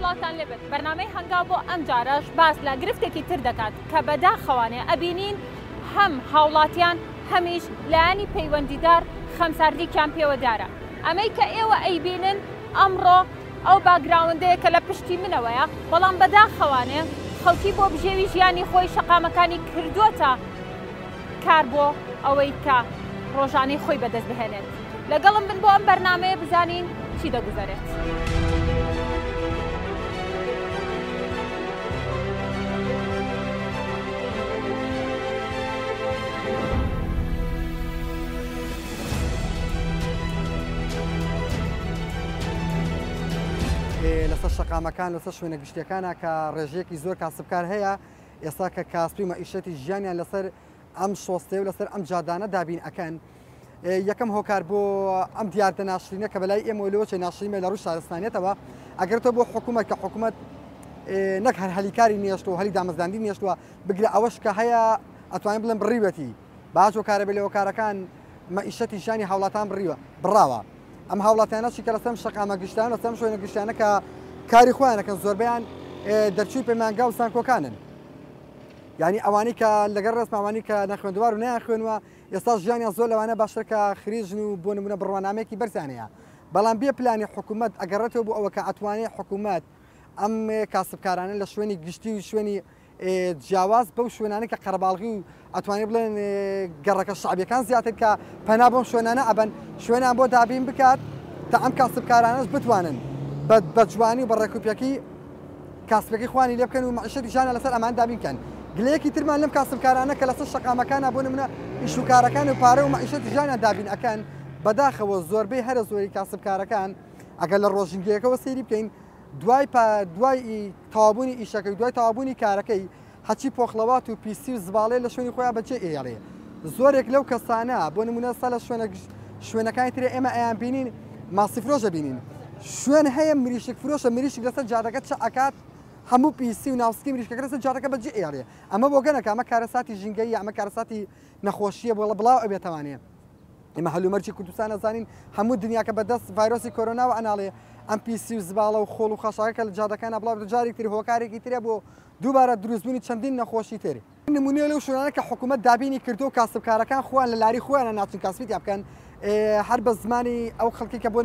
سڵاتان لێبێت بەرنامەی هەنگاو بۆ ئەم جارەش باس لە گرفتێکی تر دەکات کە بەداخەوانێ ئەبینین هەم هاوڵاتیان هەمیش لایەنی پەیوەندیدار خەمساردییان پێوەدارە ئەمەی کە ئێوە ئەیبینن ئەمڕۆ ئەو باگراوندەیە کە لە پشتی منەوەیە بەڵام بەداخەوانێ خەڵکی بۆ بژێوی ژیانی خۆی شەقامەکانی کردووەتە کار بۆ ئەوەی کە ڕۆژانەی خۆی بەدەست بهێنێت لەگەڵم بن بۆ ئەم بەرنامەیە بزانین چی دەگوزارێت. لەسەر شەقامەکان لەسەر شوێنە گشتیەکانە کە ڕێژەیەکی زۆر کاسبکار هەیە ئێستا کە کاسبی مەعیشەتی ژیانیان لەسەر ئەم شۆستەیە و لەسەر ئەم جادانە دابین ئەکەن یەکەم هۆکار بۆ ئەم دیاردە ناشرینە کە بەلای ئێمە لەوەچێ ناشرینمە لە ڕوو شارستانێتەوە ئەگەرتەوە بۆ حکوومەت کە حکوومەت نەک هەر هەلیکاری نیشتەوە هەلی دامەزراندی نیشتووە بگرە ئەوەش کە هەیە ئەتوانین بڵێن بڕیوەتی باش هۆکارە بێ لە هۆکارەکان مەعیشەتی ژیانی هاوڵاتان بڕاوە ئەم هاوڵاتیانەشی کە لەسەم شەقامە گشتیان لەسەم شوێنە گشتیانە کە کاری خۆیانەکەن زۆربیان دەرچووی پەیمانگا و سانکۆکانن یعنی ئەوانی کە لەگەڵ ڕێسماوانی کە نەخوێندوار و نیان خوێنوە ئێستا ژیانیان زۆر لەوانە باشتر کە خریژن و بۆ نمونە بڕوانامێکی بەرزانەیە بەڵام بێ پلانی حکوومەت ئەگەڕێتەوە بۆ ئەوە کە ئەتوانێت حکوومەت ئەم کاسبکارانە لە شوێنی گشتی و شوێنی جیاواز بەو شوێنانی کە قەرەباڵغی و ئەتوانێت بڵێن گەڕەکە شعبیەکان زیاتر کە پەنا بۆم شوێنانە ئەبەن شوێنیان بۆ دابین بکات تا ئەم کاسبکارانەش بتوانن بە جوانی و بە ڕێکوپیەکی کاسبەکەی خوانی لێ بکەن و مەعیشەتی ژیانە لەسەر ئەمان دابین بکەن گلەیەکی ترمان لەم کاسبکارانە کە لەسەر شەقامەکانە بۆ نمونە ئیشوکارەکان و پارە و مەعیشەتی ژیانیان دابین ئەکەن بەداخەوە زۆربەی هەرە زۆری کاسبکارەکان ئەگەر لە ڕۆژنگەکەەوە سەیری بکەین دوای تەوابوونی ئیشەکەی دوای تەوابوونی کارەکەی هەچی پۆخڵەوات و پیسی و زباڵێ لە شوێنی خۆیان بەجێ ئێڵێ زۆرێک لەو کەسانە بۆ نمونە سە لە شوێنەکانی ترێ ئێمە ئەیان بینین ماسی فرۆشە بینین شوێن هەیە مریشک فرۆشە مریشک لەسەر جادەکە چ ئەکات هەموو پیسی و ناوسکی مریشکەکە لەسەر جادەکە بەجێ ئێڵێ ئەمە بۆ گەنەکە ئەمە کارەساتی ژینگەی ئەمە کارەساتی نەخۆشیە بۆڵە بڵاو ئەبێتەوانێ ئێمە هەلومەرجی کوردستان ئەزانین هەموو دنیاکە بەدەست ڤایرۆسی کۆرۆناوە ئەناڵێ ئەم پیسی و زباڵە و خۆڵ و خەشاکە لە جادەکانە بڵاو جارێک تر هۆکارێکی ترە بۆ دووبارە دروستبوونی چەندین نەخۆشی تر نمونێ لەو شوێنانە کە حکوومەت دابینی کردو و کاسبکارەکان خۆیان لە لاری خۆیانە ناچن کاسبیتیان بکەن هەر بە زمانی ئەو خەڵکی کە بۆ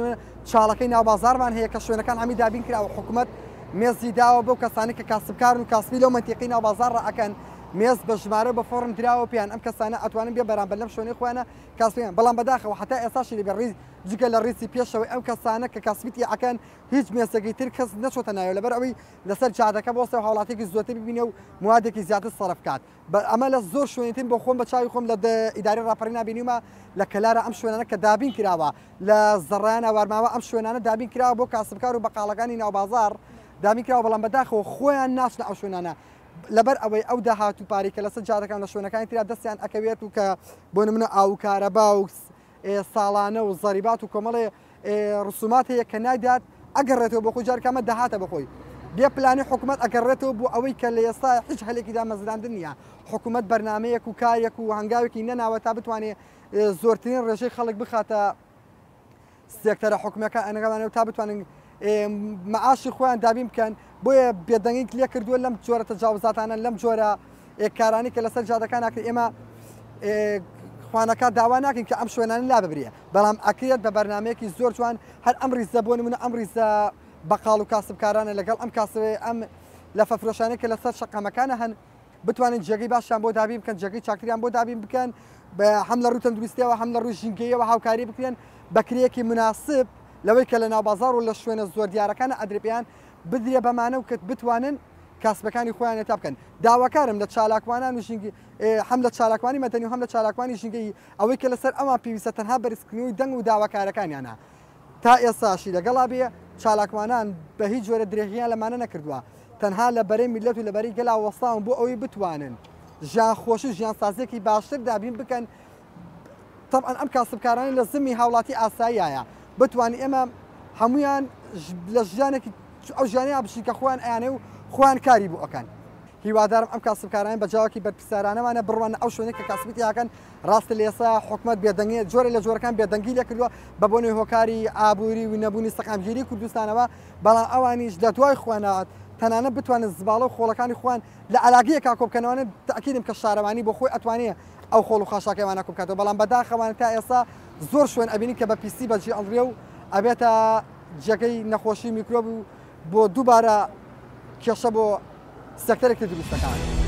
چاڵەکەی ناوبازارمان هەیە کە شوێنەکان هەمی دابین کراوە حکوومەت مێزی داوە بەو کەسانی کە کاسبکارن و کاسبی لەو منتیقی ناوبازار ڕائەکەن مێز بە ژمارە بە فۆرم دراوە پێیان ئەم کەسانە ئەتوانن بێ بەرامبەر لەم شوێنەی خۆیانە کاسبیان بەڵام بەداخەوە حتا ئێستاشی لەبێ ڕیز جگە لە ڕیسی پێشەوەی ئەم کەسانە کە کاسبیتی ئەکەن هیچ مێسەگەی تر کەس نەچۆتە نایەوە لەبەر ئەوەی لەسەر جادەکە بۆ سەر هاوڵاتێکی زۆرتر ببینێ و موادێکی زیاتر سەرف بکات ئەمە لە زۆر شوێنترین بۆ خۆم بە چاوی خۆم لە ئیداری ڕاپەڕی نبینیمە لە کەلارە ئەم شوێنانە کە دابین کراوە لە زەڕیانە وارماوە ئەم شوێنانە دابین کراوە بۆ کاسبکار و بەقاڵەکانی ناوبازار دابین کراوە بەڵام بەداخەوە خۆیان ناچنە ئەو شوێنانە لەبەر ئەوەی ئەو داهات و پارێکە لەسەر جارەکان لە شوێنەکانی تررا دەستیان ئەکەوێت و کە بۆ نمونە ئاوکارەبا و ساڵانە و زەریبات و کۆمەڵێ ڕسومات هەیە کە نایدات ئەگەڕێتەوە بۆ خۆی جارکەمە داهاتە بەخۆی بێ پلانی حکوومەت ئەگەڕێتەوە بۆ ئەوەی کە لە ئێستا هیچ هەلێکی دامەزراندن نییە حکوومەت بەرنمەیەک و کارێک و هەنگاوێکی نەناوە تا بتوانێت زۆرترین ڕێژەی خەڵک بخاتە سێکتەرە حکوومەکە ئەنەگەڵانەوە تا بتوانن مەعاشی خۆیان دابین بکەن بۆیە بێدەنگی لێ کردووە لەم جۆرە تەجاوزاتانە لەم جۆرە کارانی کە لەسەر جادەکان ناکرێت ئێمە خوانەکە داوا ناکەین کە ئەم شوێنانی لا ببرێ بەڵام ئەکرێت بە بەرنمەیەکی زۆر جوان هەر ئەم ریزە بۆ نمونە ئەم ریزە بەقاڵ و کاسبکارانە لەگەڵ ئەم کاسبێ ئەم لە فەفرۆشانەی کە لەسەر شەقامەکانە هەن بتوانین جێگەی باشیان بۆ دابین بکەن جێگەی چاکریان بۆ دابین بکەن بە هەم لە ڕوو تەندروستیەوە هەم لە ڕووی ژینگەیەوە هاوکاری بکرێن بەکرێکی مناسب لەوەی کە لە ناوبازار و لە شوێنە زۆر دیارەکانە ئەدرێپیان بدرێ بەمانە و کە بتوانن کاسبەکانی خۆیان تا بکەن داواکارم لە چالاکوانان و ژینگی هەم لە چالاکوانی مەدەنی و هەم لە چالاکوانی ژینگەی ئەوەی کە لەسەر ئەوان پێویستە تەنها بەرزکردنەوەی دەنگ و داواکارەکانیانە تا ئێستاشی لەگەڵا بێ چالاکوانان بە هیچ جۆرە درێژیان لەمانە نەکردووە تەنها لە بەرەی میلەت و لە بەری گەلا وەستاون بۆ ئەوەی بتوانن ژیان خۆش و ژیان سازێکی باشتر دابین بکەن طبعا ئەم کاسبکارانی لە زمی هاوڵاتی ئاساییایە بتوانین ئێمە هەمویان لە ژیانێکی ئەو ژیانەیە بشین کە خۆیان ئەیانێ و خۆیان کاری بۆ ئەکەن هیوادارم ئەم کاسبکاران بەجاوکی بەرپرسارانەمانە بڕوانە ئەو شوێنێک کە کاسبیتیاکەن ڕاستە لە ئێستا حکوومەت بێدەنگی جۆرە لە جۆرەکان بێدەنگی لێ کردووە بە بۆنەوەی هۆکاری ئابووری و نەبوونی سەقامگیری کوردستانەوە بەڵام ئەوانیش لە دوای خوێنات تەنانەت بتوانێت زباڵە و خۆڵەکانی خوان لە علاگەیە کاکۆبکەنەوەە تاکیدم کە شارەوانی بۆ خۆی ئەتوانێت ئەو خۆڵ و خاشاکەوانە کوبکاتەوە بەڵام بەداخەوان تا ئێستا زۆر شوێن ئەبینی کە بە پیسی بەجێ ئەڵێ و ئەبێتە جێگەی نەخۆشی میکرۆب و بۆ دووبارە کێشە بۆ سەکتەرێکی دروستەکان.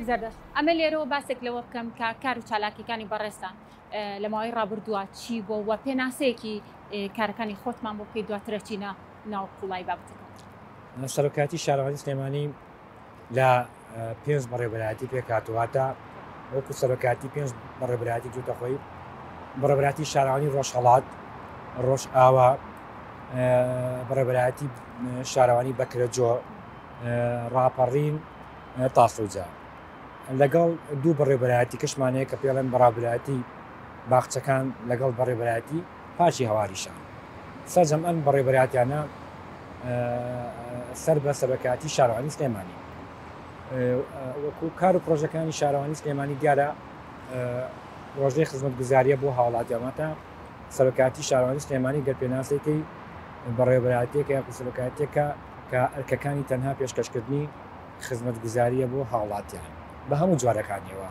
زەردەست ئەمە لێرەوە باسێک لەوە بکەم کە کار و چالاکیەکانی بەڕێستان لە ماوەی ڕابردووە چی بۆ وە پێناسەیەکی کارەکانی خۆتمان بۆ پێی دواترە چینە ناو قوڵای بابەتەکە. سەرۆکاتی شارەوانی سلێمانی لە 5 بەڕێوەبەرایەتی پێکاتواتە وەکو سەرۆکاتی 5 بەڕێوەبەرایەتی جوتە خۆی بەڕێوەبەرایەتی شارەوانی ڕۆژهەڵات ڕۆژ ئاوا بەڕێوەبەرایەتی شارەوانی بەکرەجۆ ڕاپەڕین تاسوجا لەگەڵ دوو بەڕێوەبەرایەتی کەشمانەیە کە پێڵێن بەڕێوەبەرایەتی باخچەکان لەگەڵ بەڕێوەبەرایەتی پاشی هەواریشان سەرجەم ئەم بەڕێوەبەرایەتیانە سەر بە سەرۆکاتی شارەوانی سلێمانی وەکو کار و پرۆژەکانی شارەوانی سلێمانی دیارە ڕۆژەی خزمەتگوزاریە بۆ هاوڵاتیانمەتە سەرۆکاتی شارەوانی سلێمانی گەرپێناسێکی بەڕێوەبەرایەتێکە یا سەرۆکاتێکە کە ئەرکەکانی تەنها پێشکەشکردنی خزمەتگوزاریە بۆ هاوڵاتیان بە هەموو جوارەکانیەوە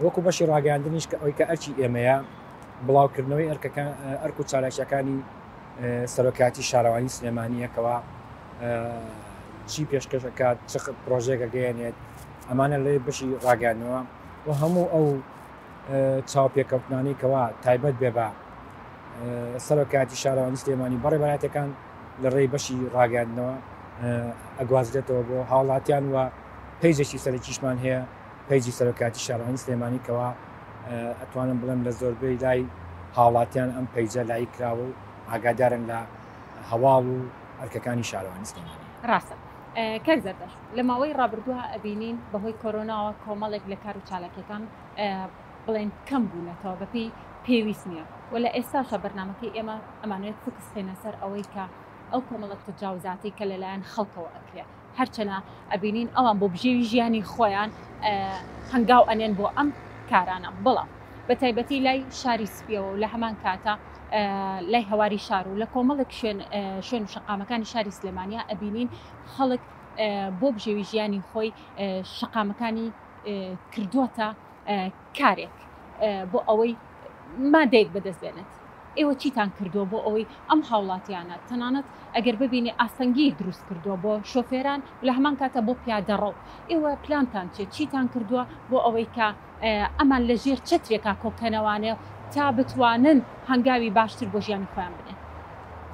وەکو بەشی ڕاگەاندنیش کە ئەوی کە ئەرچی ئێمەیە بڵاوکردنەوەی ئەرک و چالاکیەکانی سەرۆکاتی شارەوانی سلێمانیەکەوە چی پێشکەشەکات چ پرۆژێکە گەیەنێت ئەمانە لێ بەشی ڕاگەاندنەوە و هەموو ئەو چاوپێکەوتنانی کەوا تایبەت بێ بە سەرۆکاتی شارەوانی سلێمانی بەڕێوەبەرایەتەکان لە ڕێی بەشی ڕاگەاندنەوە ئەگوازرێتەوە بۆ هاوڵاتیان و پەیجێکی سەرەکیشمان هەیە پەیجی سەرۆکاتی شارەوانی سلێمانی کەوا ئەتوانم بڵێم لە زۆربەی لای هاوڵاتیان ئەم پەیجە لای کراوە و ئاگادارن لە هەواڵ و ئەرکەکانی شارەوانی سلێمانی. ڕاستە کەر زەردەش لە ماوەی ڕابردووە ئەبینین بەهۆی کۆرۆناوە کۆمەڵێک لە کار و چالاکیەکان بڵێن کەم بوونەتەوە بەپی پێویست نییە و لە ئێستاشە بەرنامەکەی ئێمە ئەمانوێت فکس خێنە سەر ئەوەی کە ئەو کۆمەڵک تجاوزاتی کە لەلایەن خەڵکەوە ئەکرێت هەرچەنە ئەبینین ئەوان بۆ بژێوی ژیانی خۆیان هەنگاو ئەنێن بۆ ئەم کارانە بەڵام بە تایبەتی لای شاری سپیەوە و لە هەمان کاتە لای هەواری شار و لە کۆمەڵک شوێن و شقامەکانی شاری سلێمانیا ئەبینین خەڵک بۆ بژێوی ژیانی خۆی شقامەکانی کردووەتە کارێک بۆ ئەوەی مادەیەک بەدەستێنێت. ئێوە چیتان کردووە بۆ ئەوەی ئەم هاوڵاتیانە تەنانەت ئەگەر ببینێ ئاستەنگی دروست کردووە بۆ شۆفێران لە هەمان کاتە بۆ پیادەڕەو ئێوە پلانتان چیتان کردووە بۆ ئەوەی کە ئەمان لە ژێر چترێکا کۆکەنەوانێ تا بتوانن هەنگاوی باشتر بۆ ژیانی خۆیان بنێن.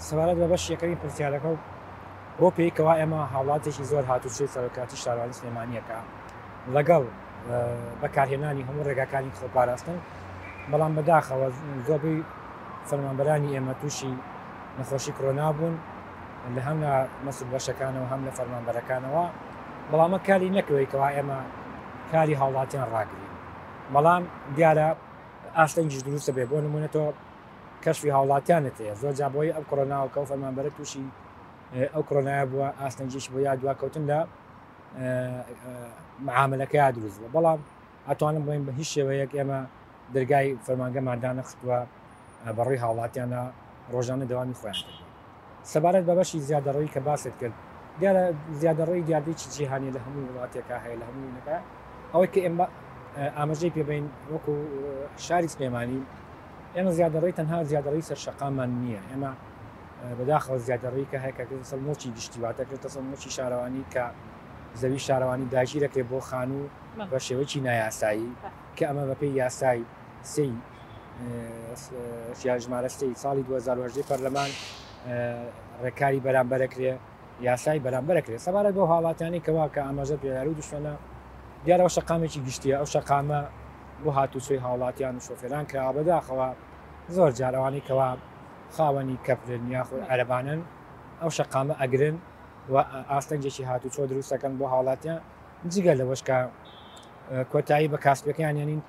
سەبارەت بە بەش یەکەمی پرسیارەکە و بۆ پێیکەوە ئێمە هاوڵاتێکی زۆر هاتوچێت سەرۆکاتی شارەوانی سلێمانیەکە لەگەڵ بەکارهێنانی هەموو ڕێگاکانی خۆپاراستن بەڵام بەداخەوە زۆربەی فەرمانبەرانی ئێمە تووشی نەخۆشی کۆرۆنا بوون لە هەم لە مەسول بەشەکانەوە هەم لە فەرمانبەرەکانەوە بەڵامە کاری نەکەوەیکەوە ئێمە کاری هاوڵاتیان ڕاگرین بەڵام دیارە ئاستەنگیش دروستە بێ بۆ نمونێتەوە کەشفی هاوڵاتیانت هەیە زۆر جابۆی ئەو کۆرۆناوەکە و فەرمانبەرە تووشی ئەو کۆرۆنایە بووە ئاستەنگیش بۆ یا دواکەوتن لە معاملەکە دروست بووە بەڵام ئەتوانم بڵێن بە هیچ شێوەیەک ئێمە دەرگای فەرمانگەماندان نەخستووە بەڕێی هاوڵاتیانە ڕۆژانە دەوامی خۆیان کرد. سەبارەت بە بەشی زیادەڕەوەی کە باست کرد دیارە زیادەڕەوەی دیاردەیەکی جیهانی لە هەموو وڵاتێکە هەیە لە هەموو نەکە ئەوەی کە ئێمە ئاماژەی پێبین وەکو شاری سلێمانی ئێمە زیادەڕەوی تەنها زیادەڕەوی سەرشەقامان نییە ئێمە بەداخەوە زیادەڕەوی کە هەیە سەر مۆچی گشتیواتەکرێتە سەر مۆچی شارەوانی کە زەوی شارەوانی داگیرەکەی بۆ خان و بە شێوەیەکی نایاسایی کە ئەمە بەپێی یاسای سی ژمارەستەی ساڵی 2010 پەرلەمان ڕێکاری بەرامبەرەکرێ یاسای بەرامبەرەکرێت سەبارەت بۆ هاوڵاتیانی کەوا کە ئاماژە پێیاری و دوشمێنە دیارەوە شەقامێکی گشتیە ئەو شەقامە بۆ هاتوچۆی هاوڵاتیان و شۆفێران کراوە بەداخەوە زۆر جارەوانی کەوا خاوەنی کەپرن یاخود عەرەبانن ئەو شەقامە ئەگرن و ئاستەنجێکی هاتوچۆ دروستەکەن بۆ هاوڵاتیان جگە لەوەش کە کۆتایی بە کاسپەکەیان یانین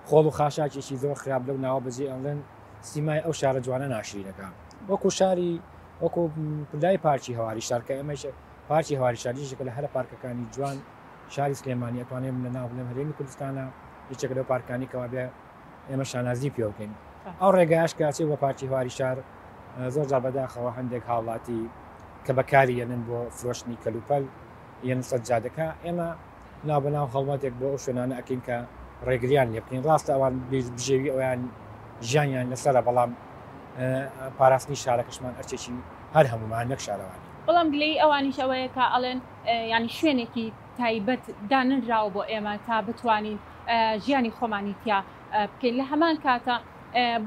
خۆڵ و خاشاکێکی زۆر خراپ لەو ناوە بەجێ ئەڵێن سیمای ئەو شارە جوانە ناشرینەکە وەکو شاری وەکو پلای پارکی هەواری شارکە ئەمەش پارکی هەواری شاریشەکە لە هەرە پارکەکانی جوان شاری سلێمانی ئەتوانێت لە ناو لەم هەرێمی کوردستانە یەکێک لەو پارکانی کەوا بێ ئێمە شانازی پێ بکەین ئەو ڕێگایش کاچێت بە پارکی هەواری شار زۆر جار بەداخەوە هەندێک هاوڵاتی کە بەکاری یەنن بۆ فرۆشتنی کەلوپەل یەن سەجادەکە ئێمە ناو بەناو هەڵمەتێک بۆ ئەو شوێنانە ئەکەین کە ڕێگریان لێ بکەین ڕاستە ئەوان بژێوی ئەویان ژیانیان لەسەرە بەڵام پاراستنی شارەکەشمان ئەرچێکی هەر هەمومان نەک شارەوانی بەڵام گلەی ئەوانیش ئەوەیە کە ئەڵێن ینی شوێنێکی تایبەت دانراوە بۆ ئێمە تا بتوانین ژیانی خۆمانی تیا بکەین لە هەمان کاتە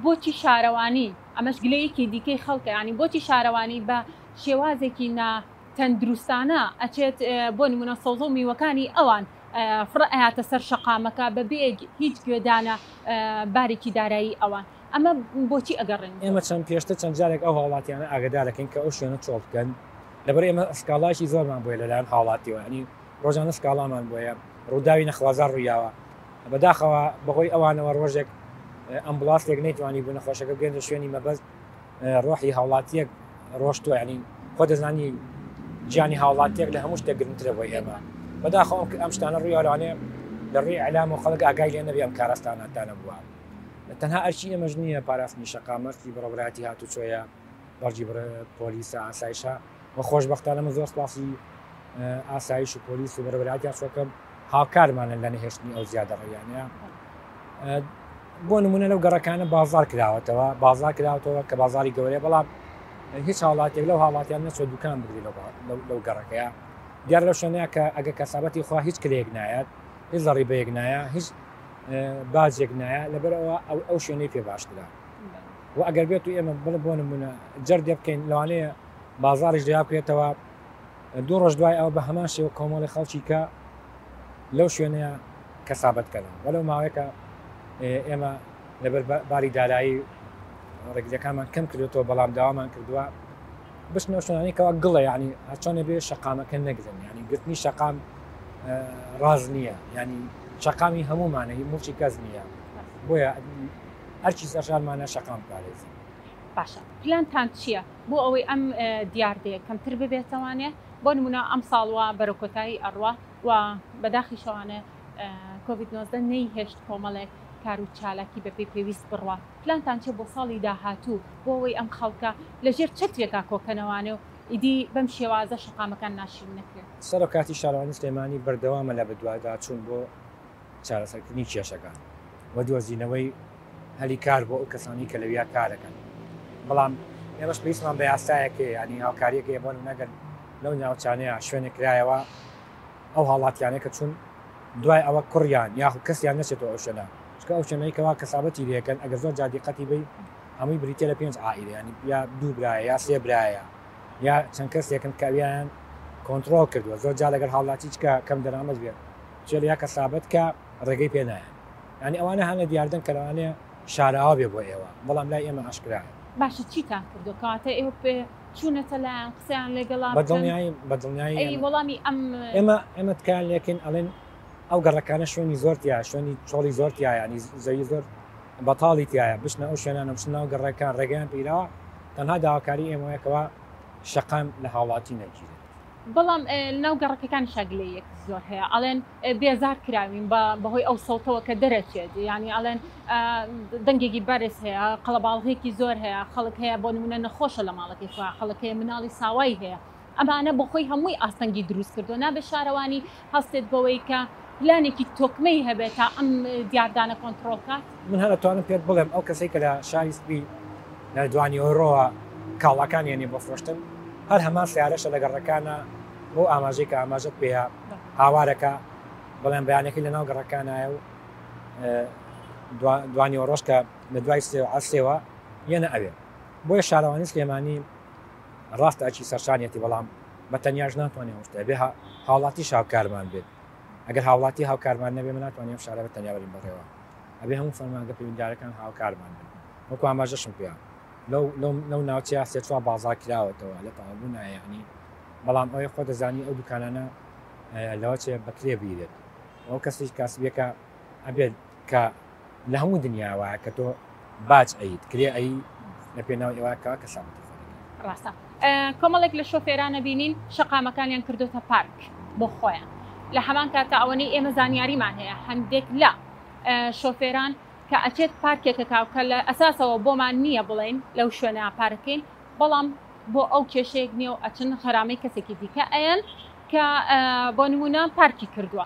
بۆچی شارەوانی ئەمەش گلەیەکی دیکەی خەڵکە ینی بۆچی شارەوانی بە شێوازێکی تەندروستانە ئەچێت بۆ نمونە سەوزە و میوەکانی ئەوان فڕئەتە سەر شەقامەکە بە بێگ هیچ گوێدانە بارێکی دارایی ئەوان ئەمە بۆچی ئەگەڕێن ئێمە چەند پێشتە چەند جارێک ئەو هاوڵاتیانە ئاگدارەکەین کە ئەو شوێنە چۆڵ بکەن لەبەر ئێمە سکاڵایشی زۆرمان بۆیە لەلایەن هاوڵاتیەوە ینی ڕۆژانە سکاڵامان بۆیە ڕووداوی نەخوازار ڕوویاوە بەداخەوە بەهۆی ئەوانەوە ڕۆژێک ئەمبڵاستێک نەیتوانی بوو نەخۆشەکە بگەن لە شوێنی مەبەست ڕۆحی هاوڵاتیەک ڕۆشتووە ینی خۆ دەزانی گیانی هاوڵاتیەک لە هەموو شتێک گرنگترە بۆی ئێمە بەداخەوە ئەم شتانە ڕوویاوانێ لە ڕێی ئەلام و خەڵک ئاگای لێ نەبێ ئەم کارستاناتانە بووە تەنها ئەرچی ئێمەش نییە پاراستنی شەقامەتی بەڕێبەتی هاتوچۆیە بەرجی پۆلیسە ئاسایشە و خۆشبەختانە من زۆر سپاسی ئاسایش و پۆلیس و بەرەبەراتیان چۆکەم هاوکارمانە لە نەهێشتنی ئەو زیادە ڕێیانەیە بۆ نمونە لەو گەڕەکانە بازار کراوەتەوە بازار کراوەتەوە کە بازاری گەورەیە بەڵام هیچ هاوڵاتێک لەو هاوڵاتیان نەچۆ دوکان بگری لەو گەڕەکەیە دیار لەو شوێنەیە کە ئەگە کەسابەتی خوا هیچ کلێک نایەت هیچ زەڕی بەیەک نایە هیچ باجێک نایە لەبەرەوە ئەو شوێنەی پێ باشترا و ئەگەر بێت و ئێمە بڵ بۆ نمونە جەردێ بکەین لەوانەیە بازاریش دیا بکرێتەوە دوو ڕۆژ دوای ئەو بە هەمان شێوە کۆمەڵی خەڵکی کە لەو شوێنەیە کەسابەتکەن وەلەو ماوەیەکە ئێمە لەبەر باری دارایی ڕێگریەکانمان کەم کردێتەوە بەڵام داوامان کردووە بچنەوە شوێنانی کەوا گڵە ینی هەچۆنە بێ شەقامەکە نەگرن ینی گرتنی شەقام ڕاز نییە ینی شەقامی هەمومانە هی موچی کەس نییە بۆیە هەرچی سەرشانمانە شەقام پارێزی باشە پلانتان چییە بۆ ئەوەی ئەم دیاردەیە کەمتر ببێتەوانێ بۆ نمونە ئەم ساڵوە بەرەکۆتایی ئەڕوا و بەداخی شەوانە کۆڤید-19 نەیهێشت کۆمەڵێک کار و چالاکی بەپێی پێویست بڕوە پلانتان چێ بۆ ساڵی داهاتوو بۆ ئەوەی ئەم خەڵکە لەژێر چەترێکا کۆکەنەوانێ و ئیدی بەم شێوازە شەقامەکان ناشرین نەکرێت سەر و کاتی شارەوانی سلێمانی بەردەوامە لە بەدوادا چوون بۆ چارەسەرکردنی کێشەکان و دۆزینەوەی هەلی کار بۆ ئەو کەسانی کە لەویا کارەکەن بەڵام ئێمەش پێویستمان بە یاسایەکە ینی هاوکاریەکە بۆ نەگەن لەو ناوچانەیە شوێنێک کرایەوە ئەو هاوڵاتیانە کە چون دوای ئەوە کوڕیان یاخو کەسیان نەچێتەوە ئەو شوێنە چکە ئەو شوێنەیەکەوا کەسابەتی لێکەن ئەگەر زۆر جادیقەتی بی هەمووی بریتە لە 5 عائیلە ینی یا 2 برایە یا 3 برایە یا چەند کەسێکن کەویان کۆنتترۆل کردووە زۆر جا لەگەر هاوڵاتی چکە کەم دەرامەز بێت چێ یا کەسابەت کە ڕێگەی پێ نایە ینی ئەوانە هەنە دیاردن کەلوانەیە شارەوا بێ بۆ ئێوە بەڵام لای ئێمە ئاشکرایە باشە چیتان کردو کاتە ئێوە پێ چوونەتە لایەن قسەیان لەگەڵا بەدڵنیایی وەڵامی ئێمە تکان لێکن ئەڵێن ئەو گەڕەکانە شوێنی زۆرتیە شوێنی چۆڵی زۆرتیە ینی زەوی زۆر بەتاڵی تایە بچنە ئەو شوێنانە بچنە ناو گەڕەکان ڕێگەیان پیراوە تەنها داواکاری ئێمەیەکەوە شەقام لە هاوڵاتی نەگیرێت بەڵام ناو گەڕەکەەکان شاگلەیەک زۆر هەیە ئەڵێن بێزار کراوین بەهۆی ئەو سەوتەوە کە دەرەچێت ینی ئەڵێن دەنگێکی بەرز هەیە قەڵەباڵغێکی زۆر هەیە خەڵک هەیە بۆ نمونە نەخۆشە لە ماڵەکەی خوا خەڵک هەیە مناڵی ساوای هەیە ئەمانە بۆ خۆی هەمووی ئاستەنگی دروست کردو نابێ شارەوانی هەستێت بەوەی کە پلانێکی تۆکمەی هەبێت تا ئەم دیاردانە کۆنتترۆلکات من هەرتوانم پێت بڵێم ئەو کەسێک کە لە شاری سپی لە دوانی ئۆڕۆوە کاڵەکان یێنێ بۆ فرۆشتن هەر هەمان سیارەشە لە گەڕەکانە بۆ ئاماژەی کە ئاماژەت پێەیە هاوارەکە بەڵێن بەیانێکی لە ناو گەڕەکانایە و دوانی ئۆڕۆژ کە لە دوای سێوە یەنە ئەوێ بۆیە شارەوانی سلێمانی ڕاستە ئەچی سەرشانێتی بەڵام بە تەنیاش ناتوانێت شتە بێ هاوڵاتی شاوکارمان بێت ئەگەر هاوڵاتی هاوکارمان نەبێ من ناتوانێت شارە بە تەنیاوەرین بڕێەوە ئەبێ هەموو فەرمانگە پەیوەندیدارەکان هاوکارمان بن وەکو ئاماژەشم پێیان لەو ناوچەیە سێ چوار بازار کراوەتەوە لە تەواوبوون یعنی بەڵام ئەوەی خۆ دەزانی ئەو دوکانانە لەوە چێ بەکرێ بیرێت ئەو کەسی کاسبیەکە ئەبێت کە لە هەموو دنیاوایە کە تۆ باج ئەیت کرێ ئەی لە پێناوی ئێوەکە کە سامەتی ڕاستە کۆمەڵێک لە شۆفێرانە بینین شەقامەکانیان کردوتە پارک بۆ خۆیان لە هەمان کاتە ئەوەی ئێمە زانیاریمان هەیە هەندێک لە شۆفێران کە ئەچێت پارکێکە کاوکە لە ئەساسەوە بۆمان نییە بڵێن لەو شوێنە پارکەین بەڵام بۆ ئەو کێشەیەک نییە و ئەچن خەرامەی کەسێکی دیکە ئەیەن کە بۆ نمونە پارکی کردووە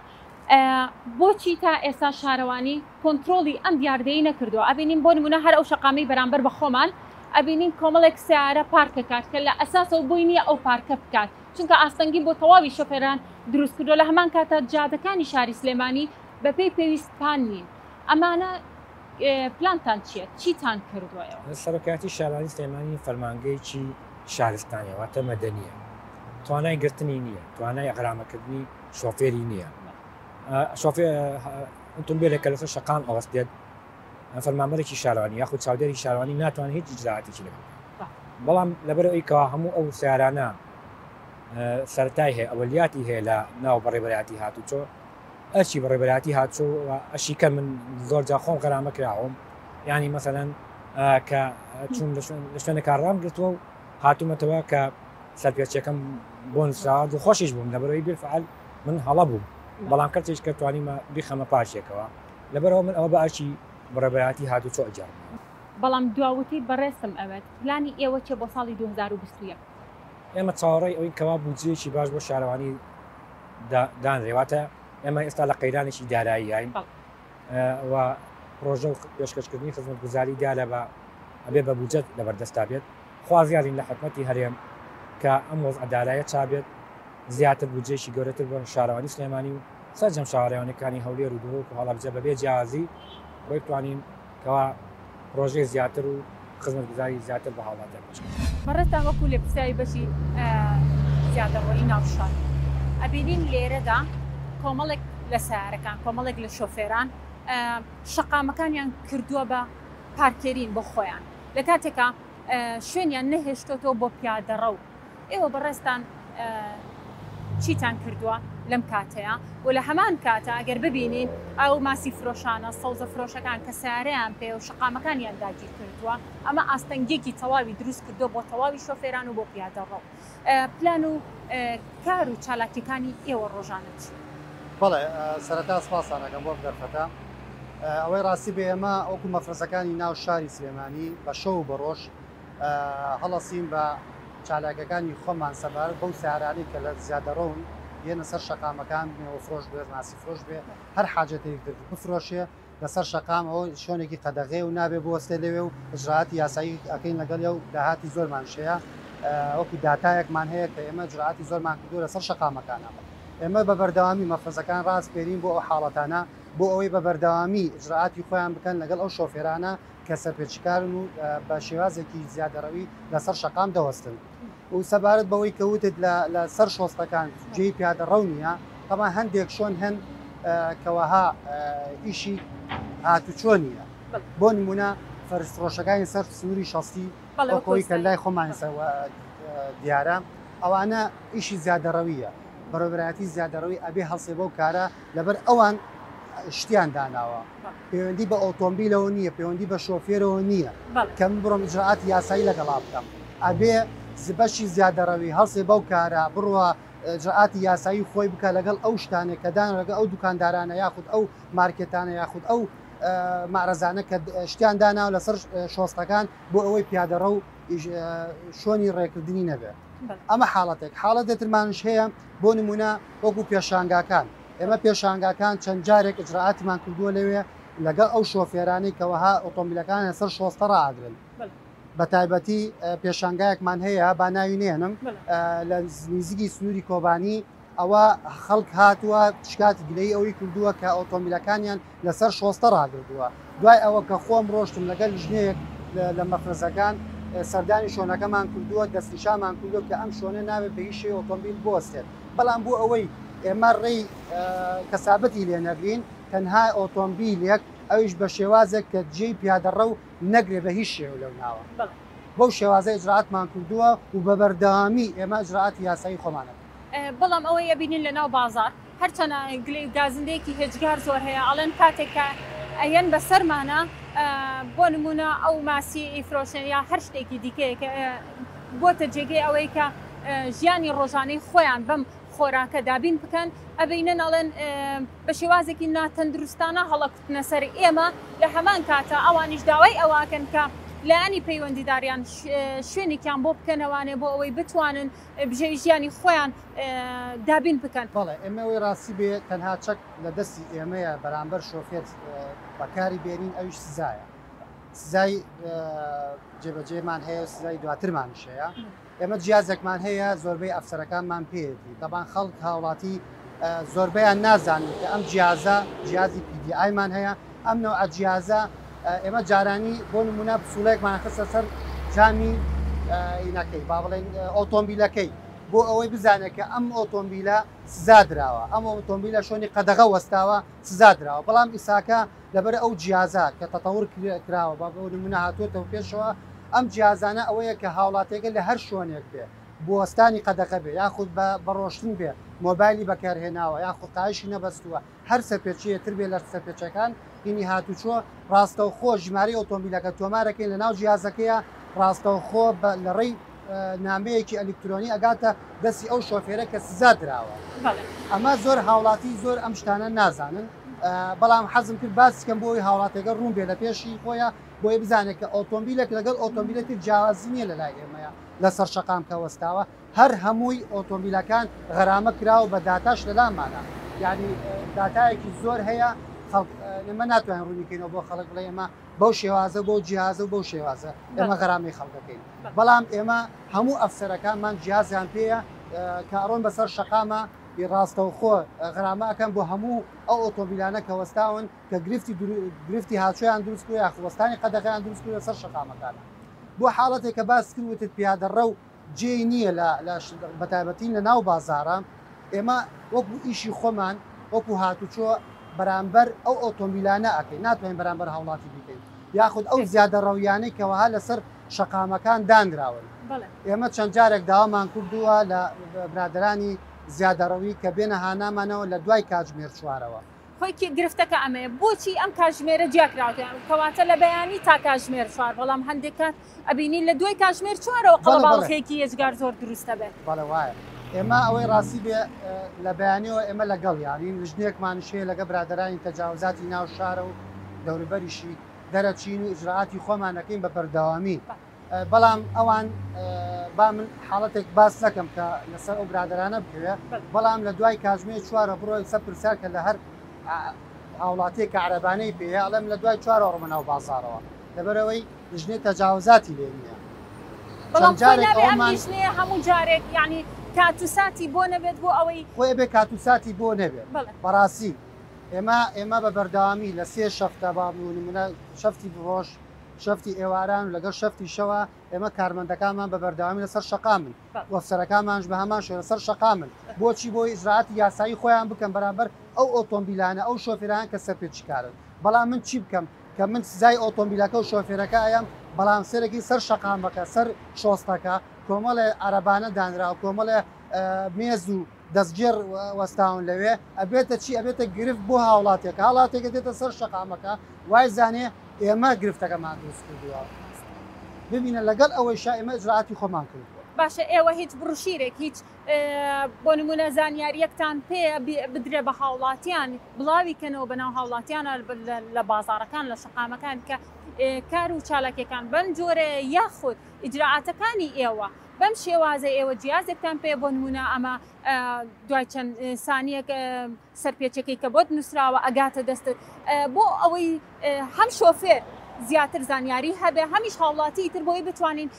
بۆچی تا ئێستا شارەوانی کۆنتترۆلی ئەم دیاردەیە نەکردووە ئەبینین بۆ نمونە هەر ئەو شەقامی بەرامبەر بە خۆمان ئەبینین کۆمەڵێک سیارە پارکە کات کە لە ئەساسەوە بووی نییە ئەو پارکە بکات چونکە ئاستەنگی بۆ تەواوی شۆفێران دروست کردو لە هەمان کاتە جادەکانی شاری سلێمانی بەپێی پێویستان نین ئەمانە پلانتان چییە چیتان کردووەوە سەرۆکاتی شارانی سلێمانی فەرمانگەیکی شارستانیەوەتە مەدەنیە توانای گرتنی نییە توانای ئەغرامەکردنی شۆفێری نییە ئۆتۆمبیلێکە لەسەر شەقام ئەوەستێت فەرمانبەرێکی شارەوانی یاخود چاودێری شارەوانی ناتوانێت هیچ ئیجراعاتێکی لەگەڵ بەڵام لەبەرەوەی کەوا هەموو ئەو سیارانە سەرەتای هەیە ئەوەلیاتی هەیە لە ناو بەڕێبەراتی هاتوچۆ ئەچی بەڕێبەراتی هاتوچۆ ئەشیکە من زۆر جا خۆم غەرامە کراوم ینی مەسەلەن کە چون لە شوێنێکا ڕام گرتووە و هاتوومەتەوە کە سەرپێچەکەم بۆ نووسراوە خۆشیش بووم لەبەرەوەی بێفعال من هەڵە بووم بەڵام کەرتێک کە توانیمە بیخەمە پاشێکەوە لەبەرەوە من ئەوە بە ئاچی بەڕێبەراتی هاتوچۆ ئەجار بەڵام دواوتی بەڕێستم ئەوێت پلانی ئێوە چێ بۆ ساڵی 2021 ئێمە چاوەڕێی ئەوەی کەوا بودجێکی باش بۆ شارەوانی دانرێواتە ئێمە ئێستا لە قەیرانێکی دارایی هاین و پرۆژە و پێشکەشکردنی خزمەتگوزاری دیارە بە ئەبێ بە بودجەت لەبەردەستا بێت خوازیارین لە حکومەتی هەرێم کە ئەم وەزع عەدالایە چابێت زیاتر بودجێکی گەورەتر بۆ شارەوانی سلێمانی و سەرجەم شارەوانەکانی هەولێر و دۆک و هەڵا بجە بەبێ جیازی بۆی توانین کەوا پرۆژەی زیاتر و خزمەتگوزاری زیاتر بە هاوڵاتیان بچێت مەڕێستا وەکو لێ پرسیایی بەشی زیادەڕۆیی ناوشان ئەبینین لێرەدا کۆمەڵێک لە سیارەکان کۆمەڵێک لە شۆفێران شەقامەکانیان کردووە بە پارکێرین بۆ خۆیان لە کاتێکە شوێنیان نەهێشتۆتەوە بۆ پیادەڕە و ئێوە بەڕێستان چیتان کردووە لەم کاتەیە و لە هەمان کاتە ئەگەر ببینین ئەو ماسی فرۆشانە سەوزە فرۆشەکان کە سیارەیان پێ و شەقامەکانیان داگیر کردووە ئەمە ئاستەنگێکی تەواوی دروست کردو بۆ تەواوی شۆفێران و بۆ پیادەڕە پلان و کار و چالاکیەکانی ئێوە ڕۆژانە چی؟ بەڵێ سەرەتا سپاسانەکەم بۆ دەرفەتە ئەوەی ڕاستی بێ ئێمە ئەوکو مەفرەزەکانی ناو شاری سلێمانی بە شەو بە ڕۆژ هەڵەسین بە چالاکەکانی خۆمان سەبار بەو سیارانی کە لە زیادەڕۆن یەنە سەر شەقامەکان بنەوە فرۆش بێ ماسی فرۆش بێ هەر حاجەتێک بفرۆشێ لەسەر شەقام ئەوە شوێنێکی قەدەغێ و نابێ بۆ وەستێ لەوێ و ئجراعاتی یاسایی ئەەکەین لەگەڵ و داهاتی زۆرمان شەیە وەکو داتایەکمان هەیە کە ئێمە جراعاتی زۆرمان کردو لەسەر شەقامەکانە ئێمە بە بەردەوامی مەفرەزەکان ڕاست پێرین بۆ ئەو حاڵەتانە بۆ ئەوەی بە بەردەوامی ئجراعاتی خۆیان بکەن لەگەڵ ئەو شۆفێرانە کە سەرپێچکارن و بە شێوازێکی زیادەڕەوی لەسەر شەقام دەوەستن و سەبارەت بەوەی کەوتت لە سەر شۆستەکان جێی پیادەڕەو نییە تەمان هەندێک شۆن هەن کەوەها ئیشی هاتوچۆ نییە بۆ نمونە فەرفرۆشەکانی سەر سنووری شەستی ئەوکۆی کە لای خۆمان دیارە ئەوانە ئیشی زیادەڕەویە بەڕێوەبەرایەتی زیادەڕەوی ئەبێ هەڵسێ بەو کارە لەبەر ئەوان شتیان داناوە پەیوەندی بە ئۆتۆمبیلەوە نییە پەیوەندی بە شۆفێرەوە نییە کە من بڕۆم ئیجراعاتی یاسایی لەگەڵا بکەم ئەبێ بەشی زیادەڕەوی هەڵسێ بەو کارە بڕوە ئیجراعاتی یاسایی خۆی بکە لەگەڵ ئەو شتانێک کە دانرەگە ئەو دوکاندارانە یاخود ئەو مارکێتانە یاخود ئەو مارەزانە کە شتیان داناوە لەسەر شۆستەکان بۆ ئەوەی پیادەڕە و شۆنی ڕێکردنی نەبێت ئەمە حاڵەتێک حاڵەتێترمانش هەیە بۆ نمونە وەکو پێشانگاکان ئێمە پێشانگاکان چەند جارێک ئجراعاتیمان کردووە لەوێ لەگەڵ ئەو شۆفێرانی کەوەها ئۆتۆمبیلەکان لەسەر شۆستە ڕائاگرن بە تایبەتی پێشانگایەکمان هەیە با ناوی نێنم لە نزیکی سنووری کۆبانی ئەوە خەڵک هاتووە شکاتی گلەی ئەوەی کردووە کە ئۆتۆمبیلەکانیان لەسەر شۆستە ڕاگردووە دوای ئەوە کە خۆم ڕۆشتم لەگەل ژنەیەک لە مەفرەزەکان سەردانی شۆنەکەمان کردووە دەستنیشامان کردو کە ئەم شۆنە ناوێت بە هیچ شێ ئۆتۆمبیل بۆستێت بەڵام بوو ئەوەی ئێمە ڕێی کەسابەتی لێ نەگرین تەنها ئۆتۆمبیلێک ئەویش بە شێوازێک کە جێی پیادەڕە و نەگرێ بە هیچ شێو لەو ناوە بەو شێوازە ئجرعاتمان کردووە و بە بەردەوامی ئێمە ئجرعاتی یاسایی خۆمانە بەڵام ئەوەی ئەبینین لە ناو بازار هەرچەنە گازندەیەکی هێجگار زۆر هەیە ئەڵێن کاتێکە ئەیەن بەسەرمانە بۆ نمونە ئەو ماسی ئیفرۆشن یا هەر شتێکی دیکەیە کە بۆتە جێگەی ئەوەی کە ژیانی ڕۆژانەی خۆیان بەم خۆراکە دابین بکەن ئەبینن ئەڵێن بە شێوازێکی ناتەندروستانە هەڵەکوتنە سەر ئێمە لە هەمان کاتە ئەوانیش داوای ئەوواکەن کە لایانی پەیوەندیداریان شوێنێکیان بۆ بکەنەوانێ بۆ ئەوەی بتوانن بژێ ژیانی خۆیان دابین بکەن بەڵێ ئێمەوەی ڕاستی بێ تەنها چەک لە دەستی ئێمەیە بەرامبەر شۆفێر بەکاری بێنین ئەویش سزایە سزای جێبەجێمان هەیە سزای دواترمانشەیە ئێمە جیازێکمان هەیە زۆربەی ئەفسەرەکانمان پێێتی دەبان خەڵک هاوڵاتی زۆربەیان نازانین کە ئەم جیازی PDI-مان هەیە ئەم نەوە جیازە ئێمە جارانی بۆ نمونە پسوولەیەکمان خستە سەر جامی ئینەکەی با بڵێن ئۆتۆمبیلەکەی بۆ ئەوەی بزانێت کە ئەم ئۆتۆمبیلە سزا درراوە ئەم ئۆتۆمبیلە شۆنی قەدەغە وەستاوە سزا درراوە بەڵام ئیساکە لەبەر ئەو جیازات کە تەتەور کراوە بە بۆ نمونە هاتوۆتەوە پێشەوە ئەم جیازانە ئەوەیە کە هاوڵاتێکە لە هەر شوێنێک بێ بوەستانی قەدەقە بێ یاخود بە ڕۆشتن بێ مۆبایلی بەکارهێناوە یاخود قایشی نەبەستووە هەر سەرپێچیەتر بێ لە سەرپێچەکان هینی هاتوچۆ ڕاستەو خۆ ژماری ئۆتۆمبیلەکە تۆمارەکەی لە ناو جیازەکەیە ڕاستەو خۆ لە ڕێی نامەیەکی ئەلکترۆنی ئەگاتە دەستی ئەو شۆفێرە کە سزا دراوە ئەمە زۆر هاوڵاتی زۆر ئەم شتانە نازانن بەڵام حەزم کرد باسکەم بۆی هاوڵاتێکە ڕوون بێ لە پێشی خۆیان بۆی بزانێت کە ئۆتۆمبیلێک لەگەڵ ئۆتۆمبیلەتی جیاوازی نیە لە لای ئێمەیە لە سەر شەقام کە وەستاوە هەر هەمووی ئۆتۆمبیلەکان غەرامە کراوە بە داتاش لەلامانە یعنی داتایەکی زۆر هەیە ئێمە ناتوانین ڕوونیکەینەوە بۆ خەڵک بڵێ ئێمە بەو شێوازە بۆ جیازە و بەو شێوازە ئێمە غەرامی خەڵکەکەین بەڵام ئێمە هەموو ئەفسەرەکانمان جیازیان پێیە کارۆن بەسەر شەقامە ڕاستەو خۆ غرامەکەم بۆ هەموو ئەو ئۆتۆمبیلانە کە وەستاون کە گرفتی هاچۆیان دروست یا خۆستانی قەدەغیان دروست لە سەر شەقامەکانە بۆ حاڵەتێک کە باس کردوتت پیادەڕە و جێ نییە لە بەتایبەتی لە ناو بازارە ئێمە وەکو ئیشی خۆمان وەکو هاتوچۆ بەرامبەر ئەو ئۆتۆمبیلانە ئەکەین ناتوانین بەرامبەر هاوڵاتی بکەین یاخود ئەو زیادە ڕەویانەی کەوەها لەسەر شەقامەکان دانراون ئێمە چەند جارێک داوامان کردووە لە برادرانی زیادەڕەوی کە بێنە هانامانەوە لە دوای کاتژمێر چوارەوە خۆی گرفتەکە ئەمەیە بۆچی ئەم کاتژمێرە جیاکراوتیان کەواتە لە بەیانی تا کاتژمێر چوار بەڵام هەندێک کات ئەبینین لە دوای کاتژمێر چوارەوە قەڵەباڵغێکی هێزگار زۆر دروستە بێت بەڵێ وایە ئێمە ئەوەی ڕاستی بێ لە بەیانیەوە ئێمە لەگەڵ یانین ژنێکمانشەیە لەگە برادرانی تەجاوزاتی ناو شارە و دەوروبەریشی دەرەچین و ئیجرعاتی خۆمانەکەین بە بەردەوامی بەڵام ئەوان با من حاڵەتێک باس نەکەم کە لەسەر ئەو برادرانە بکوێ بەڵام لە دوای کاتژمێر چوارە بڕۆی سە پرسیار کە لە هەر هاوڵاتێک کە عەرەبانەی پێەیە ئەڵێم لە دوای چوارە ڕۆمە ناو بازارەوە لەبەرەوەی ژنێ تەجاوزاتی لێ نییە بەڵام ژنێ هەموو جارێک یعنی کاتوساتی بۆ نەبێت بۆ ئەوەی خۆی بێ کاتوساتی بۆ نەبێت بەڕاستی ئێمە بە بەردەوامی لە سێ شەفتە بابوونمونە شەفتی ڕۆژ شەفتی ئێواران و لەگەڵ شەفتی شەوە ئێمە کارمەندەکانمان بە بەردەوامی لەسەر شەقامن وەفسەرەکانمانش بە هەمان شوێنە سەر شەقامن بۆچی بۆی ئیجرعاتی یاسایی خۆیان بکەن بەرامبەر ئەو ئۆتۆمبیلانە ئەو شۆفێران کە سەرپێچکارن بەڵام من چی بکەم کە من سزای ئۆتۆمبیلەکە و شۆفێرەکە ئایم بەڵام سەرێکی سەر شەقامەکە سەر شۆستەکە کۆمەڵێ عەرەبانە دانرا و کۆمەڵێ مێز و دەستگێر وەستاون لەوێ ئەبێتە چی ئەبێتە گرفت بۆ هاوڵاتێک هاوڵاتێکە دێتە سەر شەقامەکە وای زانێ ئێمە گرفتەکەمان دروست کردووە ببینە لەگەڵ ئەوەی ئێمە ئیجرعاتی خۆمان کردووە باشە ئێوە هیچ بڕوشیرێک هیچ بۆ نمونە زانیاریەکتان پێ بدرێ بە هاوڵاتیان بڵاوی کەنەوە بەناو هاوڵاتیانە لە بازارەکان لە شەقامەکان کە کار و چالاکیەکان بەم جۆرە یاخود ئیجرعاتەکانی ئێوە بەم شێوازە ئێوە جیازێکتان پێ بۆ نمونە ئەمە دوای چەند سانیەک سەرپێچەکەی کە بۆت نووسراوە ئەگاتە دەستت بۆ ئەوەی هەم شۆفێر زیاتر زانیاری هەبێ هەمیش هاوڵاتی تر بۆی بتوانین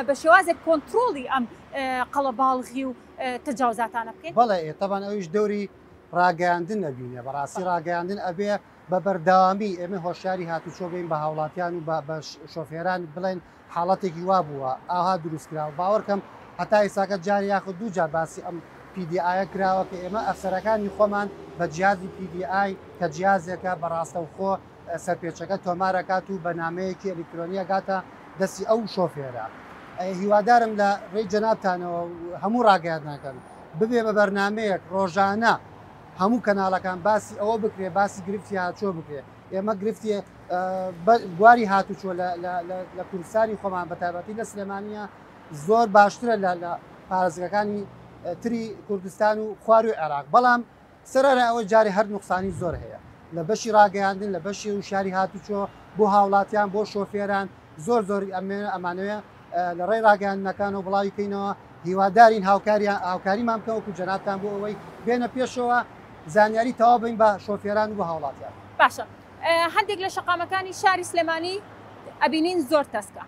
بە شێوازێک کۆنتترۆڵی ئەم قەڵەباڵغی و تەجاوزاتانە بکەین؟ بەڵێ طبعاً ئەویش دەوری ڕاگەاندن نەبینێ بەڕاستی ڕاگەاندن ئەبێ بە بەرداوامی ئێمە هۆشیاری هاتوچۆ بین بە هاوڵاتیان و بە شۆفێران بڵێن حاڵەتێکی وا بووە ئاها دروستکراوە باوەڕکەم هەتا ئێساکە جاری یاخود دوو جار باسی ئەم PDI کراوە کە ئێمە ئەفسەرەکانی خۆمان بە جیازی PDI کە جیازێکە بەڕاستەوخۆ سەرپێچەکە تۆمارەکات و بەنامەیەکی ئەلکترۆنیە گاتە دەستی ئەو شۆفێرە. هیوادارم لە ڕێی جەنابتانەوە هەموو ڕاگەیاندنەکەن ببێ بە بەرنمەیەک ڕۆژانە هەموو کەناڵەکان باسی ئەوە بکرێ باسی گرفتی هاتوچۆ بکرێ. ئێمە گرفتی گواری هاتوچۆ لە کوردستانی خۆمان بەتابەتی لە سلێمانیە زۆر باشترە لە پارێزگەکانی تری کوردستان و خواروی عێراق بەڵام سەرەرە ئەوە جاری هەر نوقسانی زۆر هەیە لە بەشی ڕاگەیاندن لە بەشی وشاری هاتوچۆ بۆ هاوڵاتیان بۆ شۆفێران زۆر ئەمانەوە لە ڕێی ڕاگەاندنەکان و بڵاوی کەینەوە هیوادارین هاوکاریمان بکەن وەکو جەنابتان بۆ ئەوەی بێنە پێشەوە زانیاری تەواو بین بە شۆفێران و بە هاوڵاتیان. باشە هەندێک لە شەقامەکانی شاری سلێمانی ئەبینین زۆر تەسکە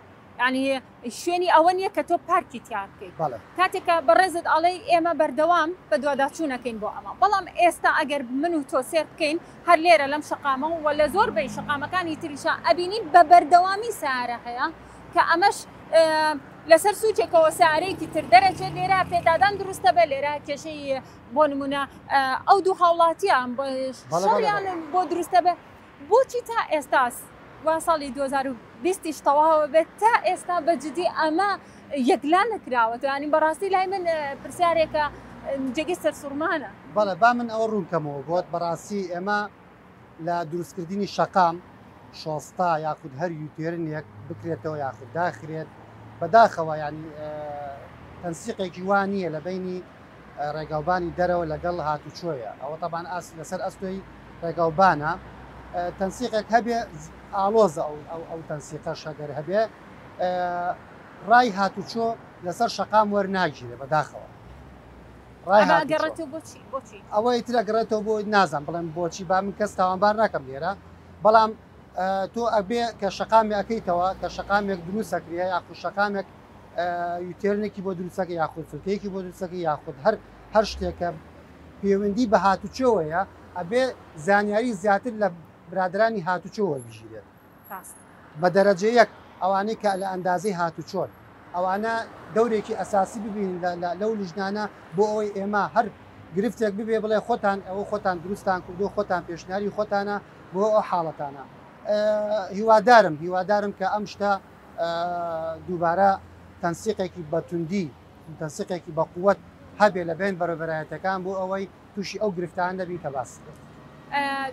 ینی شوێنی ئەوە نییە کە تۆ پارکی تیار بکەیت کاتێکە بەڕێزت ئەڵێ ئێمە بەردەوام بە دوواداچوونەکەین بۆ ئەمە بەڵام ئێستا ئەگەر من و تۆ سێر بکەین هەر لێرە لەم شەقامە و لە زۆر بەی شەقامەکانی تریشا ئەبینین بە بەردەوامی سارە هەیە کە ئەمەش لەسەر سوچێکەوە سارەیەکی تر دەرەچێت لێرە پێدادان دروستە بە لێرە کێشەی بۆ نمونە ئەو دوو هاوڵاتیان شەڕیان بۆ دروستە بێ بۆچی تا ئێستاس وا ساڵی 2020 تەواوە بێت تا ئێستا بەجددی ئەمە یەکلان نەکراوەت ینی بەڕاستی لای من پرسیارێکە جێگەی سەرسوورمانە. بەڵێ با من ئەوە ڕوونکەمەوە بۆت بەڕاستی ئێمە لە دروستکردنی شەقام شۆستا یاخود هەر یوتێرنێک بکرێتەوە یاخود داخرێت بەداخەوە ینی تەنسیقێکی وان نییە لە بینی ڕێگاوبانی دەرەوە لەگەڵ هاتوچۆیە ئەوە تەبان لەسەر ئەستۆی ڕێگاوبانە تەنسیقێک هەبێ ئالۆزە ئەو تەنسیقە شەگەر هەبێ ڕای هاتوچۆ لەسەر شەقام وەرناگیرێ بەداخەوە ئەوەی ترە گەڕێتەوە بۆ نازان بڵێم بۆچی با من کەس تاوانبار ناکەم لێرە بەڵام تۆ ئەبێ کە شەقامی ئەەکەیتەوە کە شەقامێک دروستەکرێ یاخود شەقامێک یوتێرنێکی بۆ دروستەکە یاخود فلکەیەکی بۆ دروستەکە یاخود هەر شتێکە پەیوەندی بە هاتوچۆوەیە ئەبێ زانیاری زیاتر لە برادرانی هاتوچۆ وەربژیرێت بە دەرەجە یەک ئەوانەی کە لە ئەندازەی هاتوچۆن ئەوانە دەورێکی ئەساسی ببین لەو لیژنانە بۆ ئەوەی ئێمە هەر گرفتێک ببێ بڵێ خۆتان ئەوە خۆتان دروستان کردو خۆتان پێشنیاری خۆتانە بۆ ئەو حاڵەتانە هیوادارم کە ئەم شتە دووبارە تەنسیقێکی بەتوندی تەنسیقێکی بە قووەت هەبێ لە بین بەرەبەرایەتەکان بۆ ئەوەی تووشی ئەو گرفتان دەبین کە باس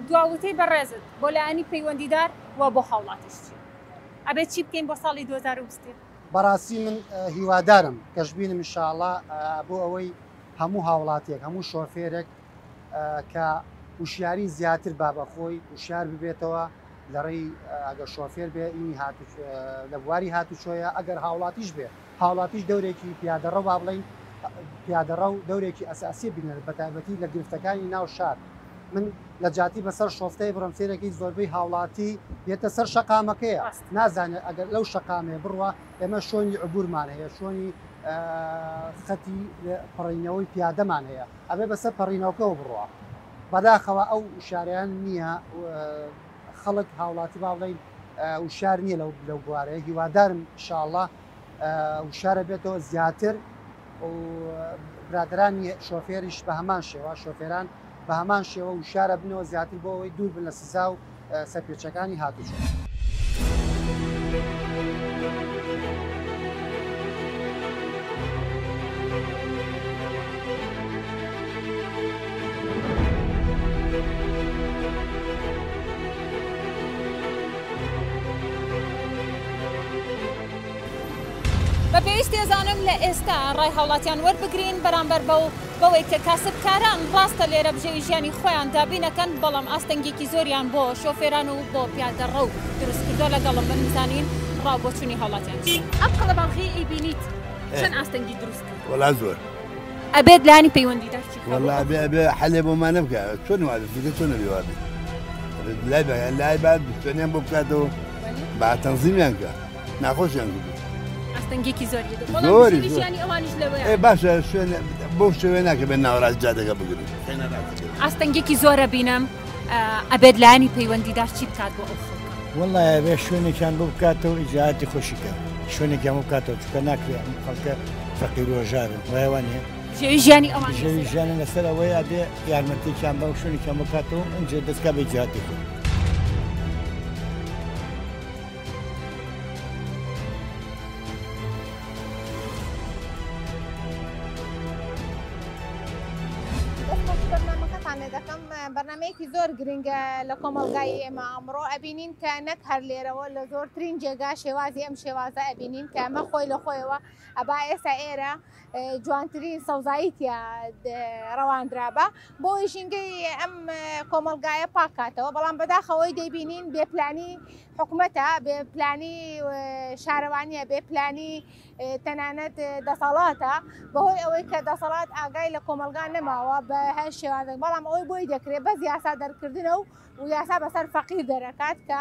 دواوتەی بەڕێزت بۆ لایەنی پەیوەندیدار و بۆ هاوڵاتیش ئەبێت چی بکەین بۆ ساڵی 2020 بەڕاستی من هیوادارم کەشببینم انشاءالله بۆ ئەوەی هەموو هاوڵاتێک هەموو شۆفێرێک کە وشیاری زیاتر بابەخۆی وشار ببێتەوە لە ڕێی ئەگەر شۆفێر بێ ئینی لە بواری هاتوچۆیە ئەگەر هاوڵاتیش بێ هاوڵاتیش دەورێکی پیادەڕە با بڵین پیادەڕە و دەورێکی ئەساسی بینێت بەتایبەتی لە گرفتەکانی ناو شار من لە جاتی بەسەر شۆستەی بڕم سێرەکەی زۆربەی هاوڵاتی بێتە سەر شەقامەکەیە نازانێت ئەگەر لەو شەقامێ بڕوە ئێمە شۆنی عبورمان هەیە شۆنی خەتی پەڕینەوەی پیادەمان هەیە ئەبێ بەسەر پەڕینەوەکەەوە بڕوە بەداخەوە ئەو شاریان نییە خەڵک هاوڵاتی با بڵین وشار نییە لەو بوارەیە هیوادارم انشاءالله وشارە بێتەوە زیاتر و برادرانی شۆفێریش بە هەمان شێوە شۆفێران بە هەمان شێوە وشارە بنەوە زیاتر بۆ ئەوەی دوور بن لە سزا و سەرپێچەکانی هاتوچۆ. بە پێویست ێزانم لە ئێستا ڕای هاوڵاتیان وەربگرین بەرامبەر بەوەی کە کاسبکاران ڕاستە لێرە بژێوی ژیانی خۆیان دابینەکەن بەڵام ئاستەنگێکی زۆریان بۆ شۆفێران و بۆ پیادەڕە و دروستکردۆ لەگەڵم بنزانین ڕاوبۆچوونی هاوڵاتیان ئەم قەڵەباڵغی ئەیبینیت چەند ئاستەنگی دروست کرد وەڵا زۆر ئەبێت لانی پەیوەندیدار چی وەڵا ئەبێ حەلێ بۆمانە بکە چۆن وادە فکر چۆن نەبێ وادە لای بعد شوێنیان بۆ بکاتەوە با تەنزیمیان کە ناخۆشیان کرد ئاستەنگێکی زۆری زۆری ژیانی ئەوانش لەوەیە باشە شوێن بۆ شوێ ناکە بێن ناوەڕاست جادەگە بگرن ئاستەنگێکی زۆرە بینم ئەبێت لایانی پەیوەندیدار چی بکات بۆ ئەو خەڵکە وەڵڵای ئەبێ شوێنێکیان بۆ بکاتەوە ئیجاعاتی خۆشیکە شوێنێکیان بۆ بکاتەوە چکە ناکرێت خەڵکە فەقیر و هەژارن وایوانێ ژیانی ئەوان ژیانە لەسەر ئەوەی ئەبێ یارمەتێکیان بەو شوێنێکیان بۆ بکاتەوە ئەنجێ دەستکا بە ئیجاعاتی خۆ بەرنمەیەکی زۆر گرنگە لە کۆمەلگای ئێمە ئەمڕۆ ئەبینین کە نەک هەر لێرەوە لە زۆرترین جێگا شێوازی ئەم شێوازە ئەبینین کە ئەمە خۆی لە خۆیەوە ئەبا ئێستا ئێرە جوانترین سەوزاییتە ڕەواندرابە بۆ ژینگەی ئەم کۆمەلگایە پاکاتەوە بەڵام بەداخەوەی دەیبینین بێپلانی حکوومەتە بێپلانی شارەوانیە بێپلانی تەنانەت دەسەڵاتە بەهۆی ئەوەی کە دەسەڵات ئاگای لە کۆمەلگان نەماوە بە هەر شێوازە بەڵام ئەوەی بۆی دەکرێت بەس یاسا دەرکردنە و یاسا بەسەر فەقیر دەرەکات کە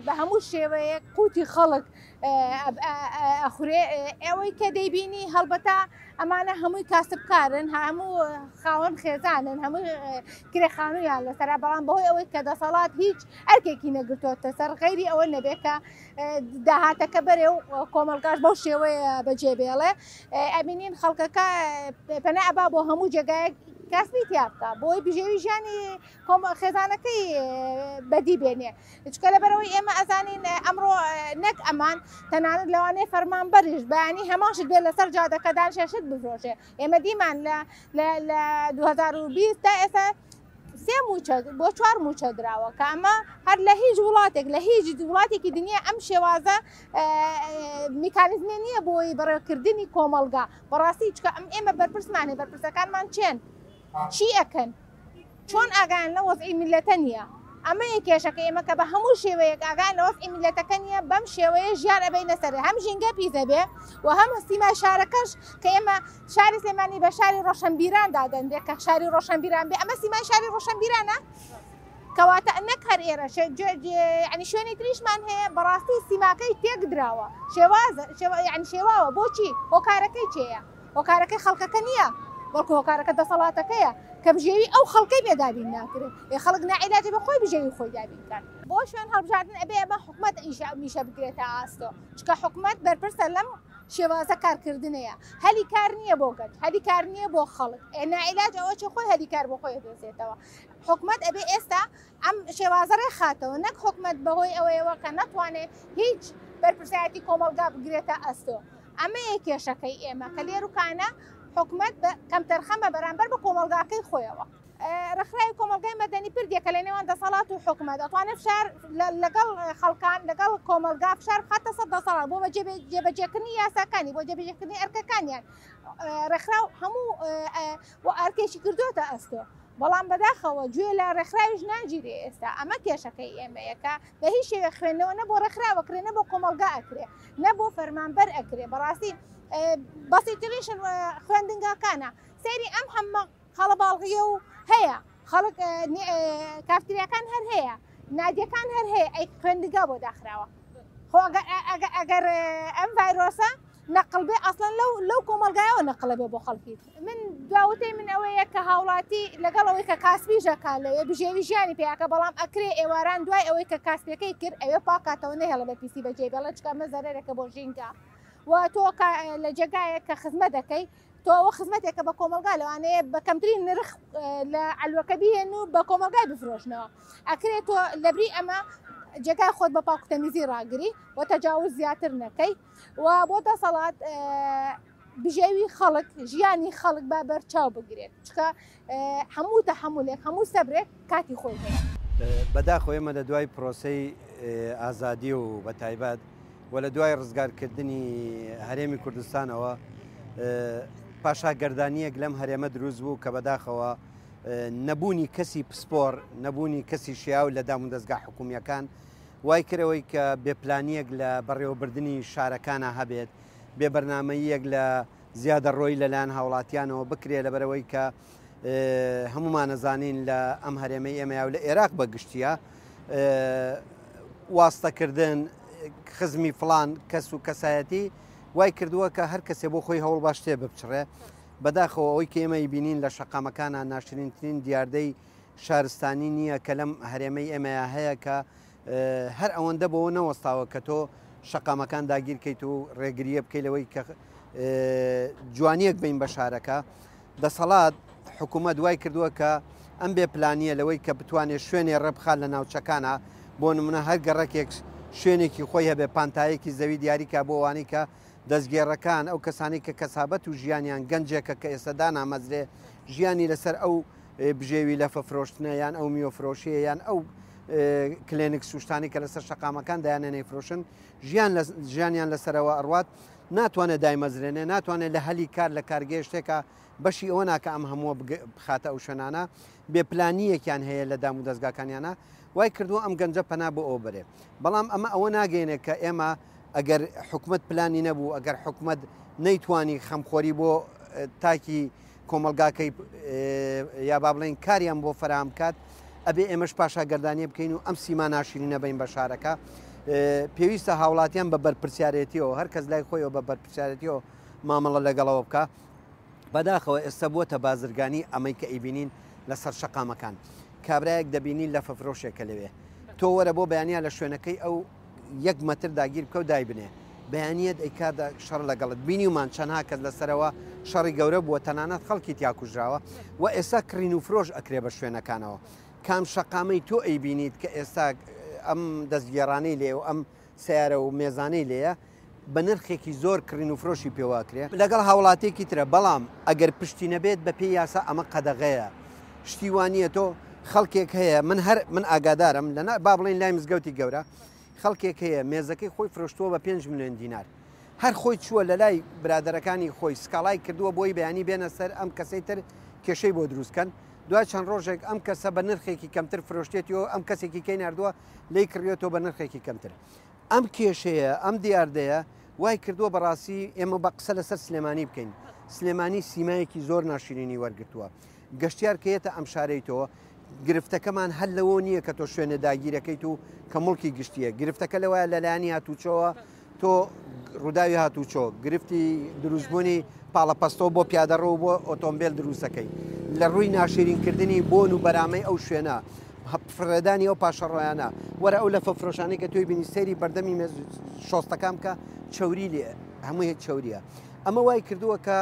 بە هەموو شێوەیەک قوتی خەڵک ئەخورێ ئەوەی کە دەیبینی هەڵبەتا ئەمانە هەمووی کاسبکارن هەموو خاوەن خێزانن هەموو کرێخانوویان لەسەر بەڵام بەهۆی ئەوەی کە دەسەڵات هیچ ئەرکێکی نەگرتۆتە سەر غەیری ئەوە نەبێت کە داهاتەکە بەرێ و کۆمەلگاش بەو شێوەیە بەجێبێڵێ ئەبینین خەڵکەکە پەنە ئەبا بۆ هەموو جێگایەک کاسبی تیابکە بۆی بژێوی ژیانی خێزانەکەی بەدی بێنێ چکە لەبەرەوەی ئێمە ئەزانین ئەمڕۆ نەک ئەمان تەنانەت لەوانەیە فەرمان بەریش بەیانی هەماشت بێت لەسەر جادەکەدان شێشت بفرۆشێ ئێمە دیمان لە 2020 تا ئێستا 3 موچە بۆ 4 موچە دراوە کە ئەمە هەر لە هیچ وڵاتێک لە هیچ وڵاتێکی دنیا ئەم شێوازە میکانیزمێ نییە بۆی بەڕێوەکردنی کۆمەلگا بەڕاستی چکە ئێمە بەرپرسمانێ بەرپرسەکانمان چێن چی ئەکەن چۆن ئاگایان لە وەزعی میلەتە نییە ئەمە کێشەکە ئێمە کە بە هەموو شێوەیەک ئاگایان لە وەزعی میلەتەکە نییە بەم شێوەیە ژیان ئەبینە سەرێ هەم ژینگە پیسە بێ و هەم سیمای شارەکەش کە ئێمە شاری سلێمانی بە شاری ڕۆشنبیران دادەندێت کە شاری ڕۆشنبیران بێ ئەمە سیمای شاری ڕۆشنبیرانە کەواتە نەک هەر ئێرە ینی شوێنی تریشمان هەیە بەڕاستی سیماکەی تێک دراوە شێواوە بۆچی هۆکارەکەی چێە هۆکارەکەی خەڵکەکە نییە بەڵکو هۆکارەکە دەسەڵاتەکەیە کە بژێوی ئەو خەڵکەی بێدابین ناکرێت خەڵک نائیلاجی بە خۆی بژێوی خۆی دابین کات بۆ شوێن هەڵبژاردن ئەبێ ئەمە حکومەت میشە بگرێتە ئاستۆ چکە حکومەت بەرپرسە لەم شێوازە کارکردنەیە هەلی کار نییە بۆ گەت هەلی کار نییە بۆ خەڵک نائیلاج ئەوە چ خۆی هەلی کار بۆ خۆی دۆزێتەوە حکومەت ئەبێ ئێستا ئەم شێوازە ڕێخاتەوە نەک حکومەت بەهۆی ئەوەیەوە کە ناتوانێت هیچ بەرپرسایەتی کۆمەلگا بگرێتە ئەستۆ ئەمە کێشەکەی ئێمە کە لێروکانە حکومەت کەم تەرخەمە بەرامبەر بە کۆمەلگاکەی خۆیەوە ڕخراوی کۆمەلگای مەدەنی پردێکە لە نێوان دەسەڵات و حکومەت دەتوانێت فشار لەگەڵ خەڵکان لەگەڵ کۆمەلگا فشار بخاتە سەد دەسەڵات بۆ جێبەجێکردنی یاساکانی بۆ جێبەجێکردنی ئەرکەکانیان ڕێکخراو هەموو ئەرکێکی کردوتە ئەستۆ بەڵام بەداخەوە گوێ لە ڕێکخراویش ناگیرێ ئێستا ئەمە کێشەکەی ئێمەیەکە بە هیچ شێوە خوێندنەوە نە بۆ ڕێکخراوەکرێ نە بۆ کۆمەلگا ئەکرێ نە بۆ فەرمانبەر ئەکرێ بەڕاستی بەسیتریشن خوێندنگاکانە سەیری ئەم هەممە خەڵەباڵغیە و هەیە خەڵک کافتریاکان هەر هەیە نادیەکان هەر هەیە ئەی خوێندنگا بۆ داخراوە خۆ ئەگەر ئەم ڤایرۆسە نەقل بێ ئەسڵەن لەو کۆمەلگایەوە نەقڵە بێ بۆ خەڵکی من داوتەی من ئەوەیە کە هاوڵاتی لەگەڵەوەی کە کاسبیژەکان لەوێ بژێوی ژیانی پێیاکە بەڵام ئەکرێ ئێواران دوای ئەوەی کە کاسبەکەی کرد ئەوێ پاکاتەوە نەهێڵە بە پیسی بەجێ بێڵە چکەمە زەرەرێکە بۆ ژینگە و تۆ لە جێگایە کە خزمەت دەکەی تۆ ئەوە خزمەتێکە بە کۆمەلگا لەوانەیە بە کەمترین نرخ لە علوەکە بهێن و بە کۆمەلگای بفرۆشنەوە ئەکرێت تۆ لەبری ئەمە جێگای خۆت بە پاکوتەمیزی ڕاگری و تەجاوز زیاتر نەکەی و بۆ دەسەڵات بژێوی خەڵک ژیانی خەڵک با بەرچاو بگرێت چکە هەموو تەحمولێک هەموو سەبرێک کاتی خۆی هەیە بەداخۆ ئێمە لە دوای پرۆسەی ئازادی و بە تایبەت و لە دوای ڕزگارکردنی هەرێمی کوردستانەوە پاشاگەردانیەک لەم هەرێمە دروست بوو کە بەداخەوە نەبوونی کەسی پسپۆر نەبوونی کەسی شیاو لە دام و دەستگا حکومیەکان وای کرەوەی کە بێپلانیەک لە بەڕێوەبردننی شارەکانە هەبێت بێبەرنامەیەک لە زیادە ڕۆی لەلایەن هاوڵاتیانەوە بکرێت لەبەرەوەی کە هەمومان نەزانین لە ئەم هەرێمەی ئێمە و لە عێراق بەگشتیە واستەکردن خزمی فلان کەس و کەسایەتی وای کردووە کە هەر کەسێ بۆ خۆی هەوڵ باش تێ بچڕێ بەداخەوە ئەوەی کە ئێمەی بینین لە شەقامەکانە ناشرینترین دیاردەی شارستانی نییە کە لەم هەرێمەی ئێمەیە هەیە کە هەر ئەوەندە بەوە نەوەستاوە کە تۆ شەقامەکان داگیرکەیت و ڕێگریە بکەیت لەوەی کە جوانیەک بین بە شارەکە دەسەڵات حکوومەت دوای کردووە کە ئەم بێ پلانیە لەوەی کە بتوانێت شوێنێ ڕەبخات لە ناوچەکانە بۆ نمونە هەر گەڕێکێک شوێنێکی خۆی هەبێ پانتایەکی زەوی دیاریکە بۆ وانی کە دەستگێڕەکان ئەو کەسانی کە کەسابەت و ژیانیان گەنجێکە کە ئێستادا نامەزرێ ژیانی لەسەر ئەو بژێوی لە فەفرۆشتنە یان ئەو میۆفرۆشیە یان ئەو کلێنێک سوشتانی کە لەسەر شەقامەکان دایانە نەیفرۆشن ژیانیان لەسەرەوە ئەڕوات ناتوانێت دایمەزرێنێ ناتوانێت لە هەلی کار لە کارگەی شتێکە بەشی ئەوە ناکە ئەم هەمووە بخاتە ئەو شوێنانە بێپلانیەکیان هەیە لە دام و دەستگاکانیانە وای کردووە ئەم گەنجە پەنا بۆ ئەو بەرێ بەڵام ئەمە ئەوە ناگەینێت کە ئێمە ئەگەر حکومت پلانی نەبوو ئەگەر حکومت نەیتوانی خەمخۆری بۆ تاکی کۆمەلگاکەی یا با بڵێن کاریان بۆ فراهم کات ئەبێ ئێمەش پاشاگەردانیە بکەین و ئەم سیما ناشرینە بین بە شارەکە پێویستە هاوڵاتیان بە بەرپرسیارەتیەوە هەر کەس لای خۆیەوە بە بەرپرسیارەتیەوە مامەڵە لەگەڵەوە بکە بەداخەوە ئێستا بووە بازرگانی ئەمەی کە ئیبینین لەسەر شەقامەکان کابراایەک دەبینین لە فەفرۆشێکە لەوێ تۆ وەرە بۆ بەیانیا لە شوێنەکەی ئەو یەک مەتر داگیر بکە و دای بنێ بەیانیت ئەیکادا شەڕ لەگەڵت بینیومان چەندها کەس لەسەرەوە شەڕی گەورە بووە تەنانەت خەڵکی تیاکوژراوە و ئێستا کڕین و فرۆژ ئەکرێ بە شوێنەکانەوە کام شەقامەی تۆ ئەیبینیت کە ئێستا ئەم دەستگێڕانەی لێ و ئەم سیارە و مێزانەی لێیە بە نرخێکی زۆر کڕین و فرۆشی پێواکرێ لەگەڵ هاوڵاتێکی ترە بەڵام ئەگەر پشتی نەبێت بە پێی یاسا ئەمە قەدەغەیە شتی وانە تۆ خەڵکێک هەیە من ئاگادارم لە با بڵێن لای مزگەوتی گەورە خەڵکێک هەیە مێزەکەی خۆی فرۆشتووە بە 5 میلیۆن دینار هەر خۆی چووە لە لای برادەرەکانی خۆی سکاڵای کردووە بۆی بەیانی بێنە سەر ئەم کەسەی تر کێشەی بۆ دروستکەن دوای چەند ڕۆژێک ئەم کەسە بە نرخێکی کەمتر فرۆشتێتەوە ئەم کەسێکی کەی نردووە لی کڕێتەوە بە نرخێکی کەمتر ئەم کێشەیە ئەم دیاردەیە وای کردووە بەڕاستی ئێمە بە قسە لەسەر سلێمانی بکەین سلێمانی سیمایەکی زۆر ناشرینی وەرگتووە گەشتیار کەیەتە ئەم شارەیتەوە گرفتەکەمان هەل لەوە نییە کە تۆ شوێنە داگیرەکەیت و کە مڵکی گشتیە گرفتەکە لەوەیە لەلایانی هاتوچەوە تۆ ڕووداوی هاتوچۆ گرفتی دروستبوونی پاڵەپەستەوە بۆ پیادەڕەوە بۆ ئۆتۆمبیل دروستەکەی لە ڕووی ناشرینکردنی بۆن و بەرامەی ئەو شوێنە فرێدانی ئەو پاشەڕۆیانە وەرە ئەو لە فەفرۆشانەی کە توی بینی سەیری بەردەمی شۆستەکان کە چوری لێ هەموو هیچ چوریە ئەمە وای کردووە کە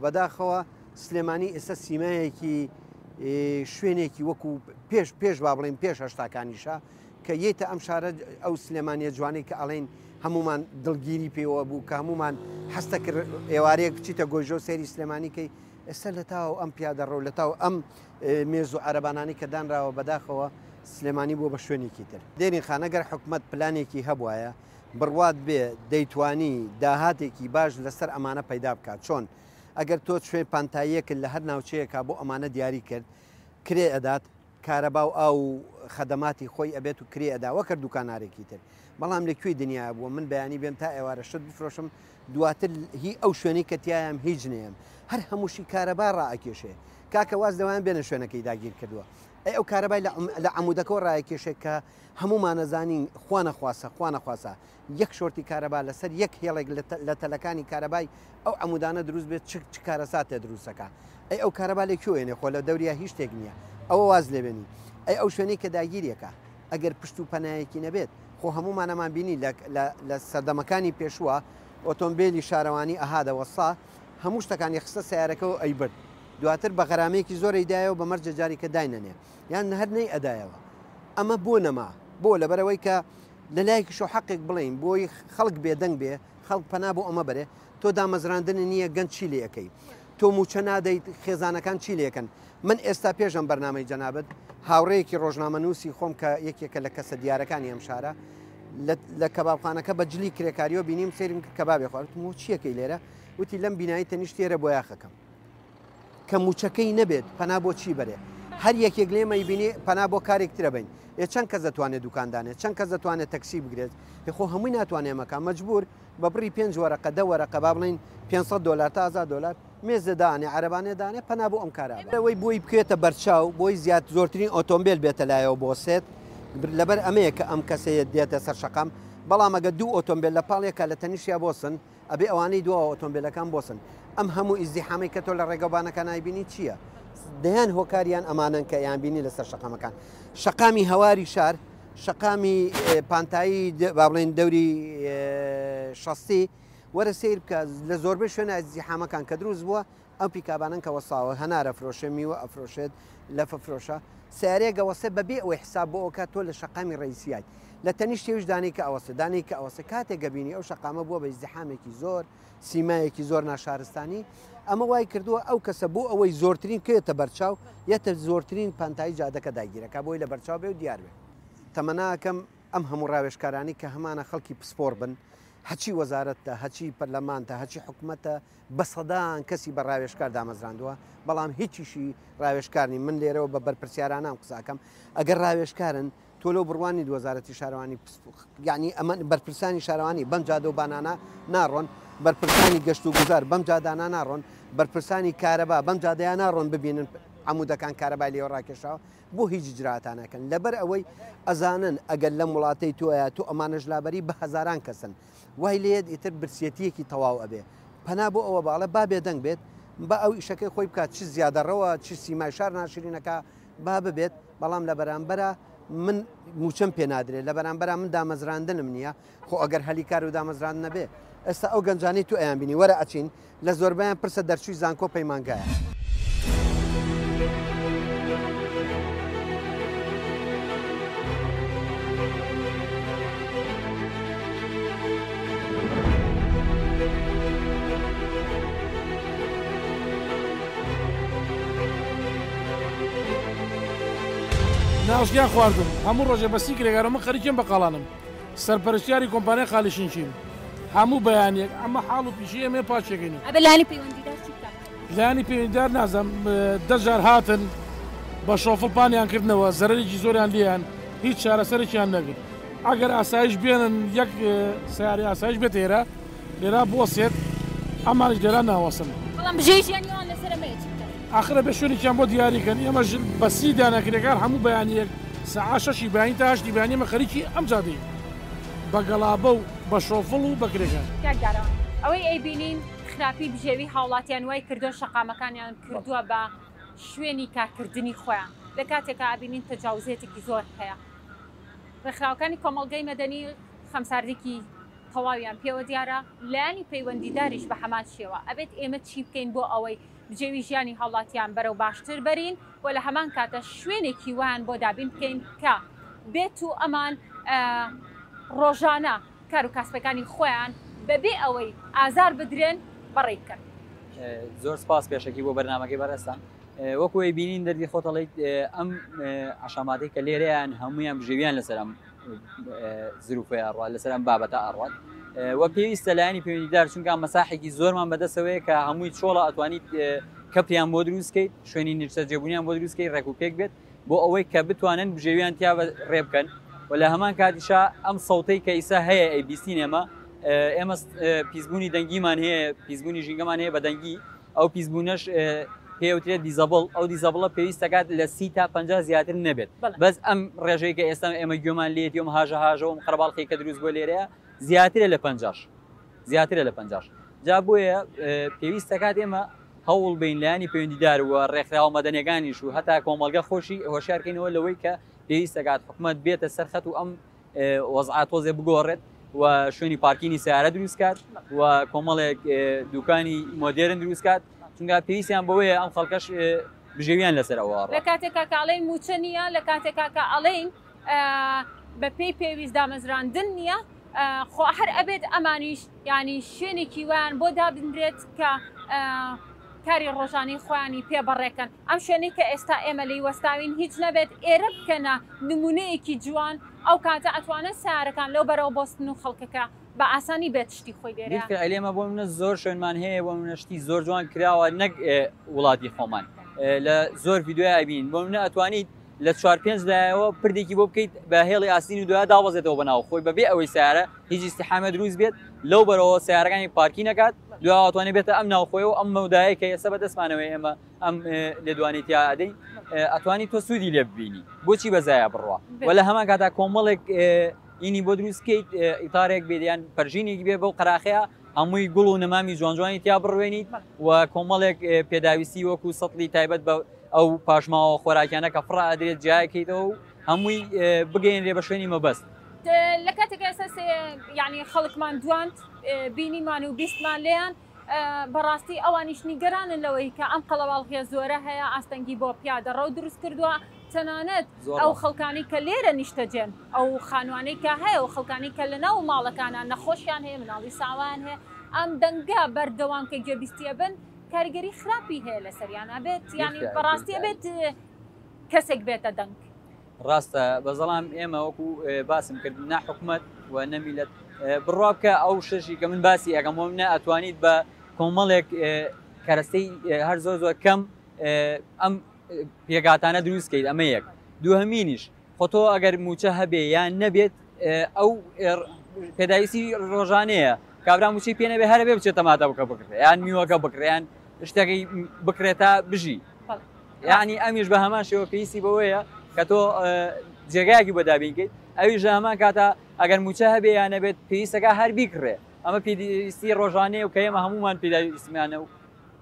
بەداخەوە سلێمانی ئێستا سیمایەکی شوێنێکی وەکو پێش با بڵێن پێش هەشتاکانیشە کە یەتە ئەم شارە ئەو سلێمانیە جوانەی کە ئەڵێن هەمومان دڵگیری پێوە بوو کە هەمومان هەستە کرد ئێوارەیەک بچیتە گۆژۆ سەیری سلێمانیکەی ئێستا لە تاو ئەم پیادەڕۆ لە تاو ئەم مێز و عەرەبانانی کە دانراوە بەداخەوە سلێمانی بۆ بە شوێنێکی تر دێنی خانەگەر حکومت پلانێکی هەبوایە بڕوات بێ دەیتوانی داهاتێکی باش لەسەر ئەمانە پەیدا بکات چۆن ئەگەر تۆ شوێن پانتاییەکرد لە هەر ناوچەیەکە بۆ ئەمانە دیاری کرد کرێ ئەدات کارەبا و ئاو خەدەماتی خۆی ئەبێت و کرێ ئەدا وەکرد دوکانارێکی تر بەڵام لەکوێی دنیا بووە من بەیانی بێم تا ئێوارە شت بفرۆشم دواتر هی ئەو شوێنی کە تیایم هیچ نێم هەر هەمووشی کارەبا ڕائکێشێ کاکە واز دەوایان بێنە شوێنەکەی داگیر کردووە ئەی ئەو کارەبای لە عەمودەکەەوە ڕایکێشێک کە هەمومان نەزانین خوانەخواسە یەک شۆرتی کارەبا لەسەر یەک هێڵێک لە تەلەکانی کارەبای ئەو عەمودانە دروست بێت چ کارەساتێ دروستەکە ئەی ئەو کارەبا لێکوێنێ خۆ لە دەوریا هیچ شتێک نییە ئەوە واز لێبێنی ئەی ئەو شوێنەی کە داگیریەکە ئەگەر پشت و پەنایەکی نەبێت خۆ هەمومانەمان بینی لە سەردەمەکانی پێشووە ئۆتۆمبیلی شارەوانی ئەهادە وەسا هەموو شتەکانی خستە سیارەکەەوە ئەیبرد دواتر بە غەرامەیەکی زۆر ئیدایەوە بە مەرجە جاریکە داینەنێ یان هەر نەی ئەدایەوە ئەمە بۆ نەما بۆ لەبەرەوەی کە لە لایەکیشۆ حەقێک بڵین بۆی خەڵک بێدەنگ بێ خەڵک پەنا بۆ ئەمە بەرێ تۆ دامەزراندن نییە گەنج چی لەکەی تۆ موچە نادەیت خێزانەکان چی لەکەن من ئێستا پێشم بەرنامەی جەنابەت هاوڕەیەکی ڕۆژنامەنووسی خۆم کە یەکێکە لە کەسە دیارەکانی ئەم شارە لە کەبابخانەکە بە جلی کرێکاریەوە بینیم سێرم کەبابێ خواردم و چیەکەی لێرە وتی لەم بینایی تەنیشتێرە بۆ یاخەکەم کە موچەکەی نەبێت پەنا بۆ چی بەرێ هەر یەکێک لێمەی بینی پەنا بۆ کارێکترە بین چەند کەس دەتوانێت دوکاندانێت چەند کەس دەتوانێت تەکسی بگرێت خۆ هەمووی ناتوانێمەکە مەجبور بە بڕی 5 وەرەقە 10 وەرەقە با بڵین $500 تا $1000 مێزدانێ عەرەبانێدانێ پەنا بۆ ئەم کارەوەی بۆی بکوێتە بەرچاو بۆی زیاد زۆرترین ئۆتۆمبیل بێتە لایەوە بۆ سێت لەبەر ئەمەیە کە ئەم کەسەیە دێتە سەر شەقام بەڵام ئەگە دوو ئۆتۆمبیل لە پاڵێکە لە تەنیشیا بۆسن ئەبێ ئەوانەی دووە ئۆتۆمبیلەکان بۆسن ئەم هەموو ئیزدیحامی کە تۆ لە ڕێگەبانەکە نایبینی چییە؟ دەیان هۆکاریان ئەمانن کە یان بینی لەسەر شەقامەکان شەقامی هەواری شار شەقامی پانتایی با بڵێن دەوری شەستی وەرە سیر بکە لە زۆربەی شوێنە ئیزدیحامەکان کە دروست بووە ئەم پیکابانن کە وەساوە هەنارە فرۆشە میوە ئەفرۆشێت لەفە فرۆشە سیارەیە گەوەسێ بەبێ ئەوەی حساب بۆ ئەوکات تۆ لە شەقامی ڕئیسیای لە تەنیشتێویش دانی کە ئەوەسە دانی کە ئەوەسە کاتێک گەبینی ئەو شەقامە بووە بە ئیزدیحامێکی زۆر سیمایەکی زۆر ناشارستانی ئەمە وای کردووە ئەو کەسە بۆ ئەوەی زۆرترین کێتە بەرچاو یەتە زۆرترین پانتایی جادەکە داگیرەکە بۆی لە بەرچاو بێ و دیار بێ تەمەناکەم ئەم هەموو ڕاوێژکارانی کە هەمانە خەڵکی پسپۆر بن هەچی وەزارەتە هەچی پەرلەمانتە هەچی حکوومەتە بە سەدان کەسی بە ڕاوێژکار دامەزراندووە بەڵام هیچیشی ڕاوێژکارنی من لێرەوە بە بەرپرسیارانام قساکەم ئەگەر ڕاوێژکارن تۆ لەو بڕوانی وەزارەتی شارەوانی یعنی ئەمە بەرپرسانی شارەوانی بەم جادە و بانانە ناڕۆن بەرپرسانی گەشت و گوزار بەم جادانە ناڕۆن بەرپرسانی کارەبا بەم جادەیان ناڕۆن ببینن عمودەکان کارەبای لێوە ڕاکێشاوە بۆ هیچ جراتانەکەن لەبەر ئەوەی ئەزانن ئەگەر لەم وڵاتەی تۆیە تۆ ئەمانەش لابەری بە هەزاران کەسن وای لێت ئیتر برسێتیەکی تەواو ئەبێ پەنا بۆ ئەوە باڵە با بێدەنگ بێت بە ئەو ئیشەکەی خۆی بکات چ زیادەڕەوە چ سیمای شار ناشرینەکە با ببێت بەڵام لە بەرامبەرە من موچەم پێ نادرێت لە بەرامبەر من دامەزراندنم نییە خۆ ئەگەر هەلی کار و دامەزران نەبێ ئێستا ئەو گەنجانەی تو ئەیان بینی وەرە ئەچین لە زۆربیان پرسە دەرچووی زانکۆ پەیمانگایە. ناوشیان خواردم هەموو ڕۆژێ بەسی کرێگارە من خەریکم بە قاڵانم سەرپەرشتیاری کۆمپانیای خالیشینچیم هەموو بەیانێک ئەمە حاڵ و پیشی ئەمێ پاچێکین لانی پەیوەندیدار لانی پەیوەندیدار نازم دەجار هاتن بە شۆفڵپانیان کردنەوە زەرەرێکی زۆریان لیان هیچ چارەسەرێکیان نەگرت ئەگەر ئاسایش بێنن یەک سیاری ئاسایش بێت ئێرە لێرا بۆسێت ئەمانش لێرا ناوەسن بەڵام بژێژیانیان لەسەرمەیە آخر به شوێنێکیان بۆ دیاریکەن ئێمە بەسی دانەکرێکار هەموو بەیانیەک سەعات 6 بەیانی تا 8 بەیانی مە خەریکی ئەم جادەی بە گەڵابە و بە شۆفڵ و بە کرێکار ئەوەی ئەیبینین خراپی بژێوی هاوڵاتیان وای کردو شەقامەکانیان کردووە بە شوێنی کارکردنی خۆیان لە کاتێکە ئابینین تەجاوزێتێکی زۆر هەیە ڕێکخراوەکانی کۆمەڵگەی مەدەنی خەمساردێکی تەواویان پێوە دیارە لایانی پەیوەندیداریش بە هەمان شێوە ئەبێت ئێمە چی بکەین بۆ ئەوەی بجێوی ژیانی هەوڵاتیان بەرەو باشتر بەرین و لە هەمان کاتە شوێنێکی وان بۆ دابین بکەین کە بێت و ئەمان ڕۆژانە کار و کاسبەکانی خۆیان بەبێ ئەوەی ئازار بدرێن بەڕێ بکەن. زۆر سپاس پێشەکی بۆ بەرنامەکەی بەڕێستان وەکوی بینین دەردی خۆتەڵیت ئەم عشاماتەی کە لێرەیان هەمویان بژێویان لەسەر ئەم زروفەیە ئەڕوات لەسەر ئەم بابەتە ئەڕوات وە پێویستە لایانی پەیوەندیدار چونکە مەساحێکی زۆرمان بەدەستەوەی کە هەمووی چۆڵە ئەتوانیت کەپیان بۆ دروستکەیت شوێنی نیشتەجێبوونیان بۆ دروستکەی ڕێکوپێک بێت بۆ ئەوەی کە بتوانن بژێویان تیا ڕێ بکەن و لە هەمان کاتیشا ئەم سەوتەی کە ئیسا هەیە ئەیبیستین ئێمە پیسبوونی دەنگیمان هەیە پیسبوونی ژینگەمان هەیە بە دەنگی ئەو پیسبوونەش پێوترێت دیزەبڵ ئەو دیزەبڵە پێویستەکات لە 30 تا 50 زیاتر نەبێت بەس ئەم ڕێژەی کە ئێستا ئێمە گوێمان لێت یۆم هاژەهاژەوە خەرباڵقی کە دروست بۆ لێرەیە زیاترە لە 50 زیاترە لە 50 جا بۆیە پێویستەکات ئێمە هەوڵ بین لایانی پەیوەندیدارەوە ڕێکخراوە مەدەنیەکانیش و هەتا کۆمەڵگە خۆشی هۆشیارکەینەوە لەوەی کە پێویستەکات حکوومەت بێتە سەرخەت و ئەم وەزعات تۆزێ بگۆڕێت و شوێنی پارکینی سیارە دروستکات و کۆمەڵێک دوکانی مۆدێرن دروستکات چونکە پێویستیان بەوەیە ئەم خەڵکەش بژێویان لەسەر ئەوە لە کاتێکا کە ئەڵێن موچە نییە لە کاتێکا کە ئەڵێن بە پێی پێویست دامەزراندن نییە خۆ هەر ئەبێت ئەمانیش ینی شوێنێکی ویان بۆ دابدرێت کە کاری ڕۆژانی خۆیانی پێبڕێکن ئەم شوێنی کە ئێستا ئێمە لی وەستاوین هیچ نەبێت ئێرە بکەنە نمونەیەکی جوان ئەو کاتە ئەتوانە سیارەکان لەو بەرەو بۆستن و خەڵکەکە بە ئاسانی بێت شتی خۆی دێرە ئەلێمە بۆ منە زۆر شوێنمان هەیە بۆ منەشتی زۆر جوان کراوە نەک وڵاتی خۆمان لە زۆر ڤیددیۆی ئەبین بۆ منە ئەتوانیت لە 4-5 لایەوە پردێکی بۆ بکەیت بە هێڵی ئاسین و دوای داوەزێتەوە بەناو خۆی بەبێ ئەوەی سیارە هیچ ئیستیحامە دروست بێت لەو بەرەوە سیارەکانی پارکی نەکات دوای ئەتوانێت بێتە ئەم ناوخۆی و ئەم مەودایە کە ئێستا بەدەستمانەوەی ئێمە ئەم لێدوانێتیا ئەدەین ئەتوانی تۆ سوودی لێ ببینی بۆچی بەزایە بڕوە و لە هەمان کاتا کۆمەڵێک ئینی بۆ دروستکەیت ئیتارێک بێدیان پەرژینێکی بێ بەو قەراخەیە هەمووی گوڵ و نەمامی جوانجوانی تیا بڕوێنیت و کۆمەڵێک پێداویستی وەکو سەڵی تایبەت بە ئەو پاشماوە خۆراکیانە کە فڕ ئەدرێت جایەکەیتەوە و هەمووی بگەێنرێ بە شوێنی مەبەست. لە کاتێک ئێستا یعنی خەڵکمان دوانت بینیمان و بیستمان لێیان بەڕاستی ئەوانیش نیگەرانن لەوەی کە ئەم قەڵەواڵغێ زۆرە هەیە ئاستەنگی بۆ پیادەڕە و دروست کردووە تەنانەت ئەو خەڵکانی کە لێرە نیشتەجێن ئەو خانوانەی کە هەیە و خەڵکانی کە لەناو ماڵەکانان نەخۆشیان هەیە مناڵی ساوان هەیە ئەم دەنگە بەردەوام کە گوێبیستیە بن کاریگەری خراپی هەیە لە سەریانە بێت ینی بەڕاستی بێت کەسێک بێتە دەنگ. ڕاستە بەزەڵام ئێمە وەکو باسم کرد ناحکومەت و نەمیلەت بڕابکە ئەو شەشی کە من باسی ئەەکەم منە ئەتوانیت بە کۆمەڵێک کەرەستەی هەر زۆر کەم ئەم پێگاتانە دروستکەیت ئەمە یەک دووهەمینیش خۆ تۆ ئەگەر موچە هەبێ یان نەبێت ئەو پێداویستی ڕۆژانەیە کابرا موچی پێ نەبێ هەرە بێ بچێت تەماتە بکە بکرێت یان میوەکە بکڕیان شتێکی بکرێتە بژی یعنی ئەمیش بە هەمان شێوە پێویستی بەوەیە کە تۆ جێگایەکی بۆ دابینکەیت ئەویش لە هەمان کاتە ئەگەر موچە هەبێ یان نەبێت پێویستەکە هەر بیکڕێ ئەمە پێویستی ڕۆژانەیە و کە ئێمە هەمومان پێداویستیمانە و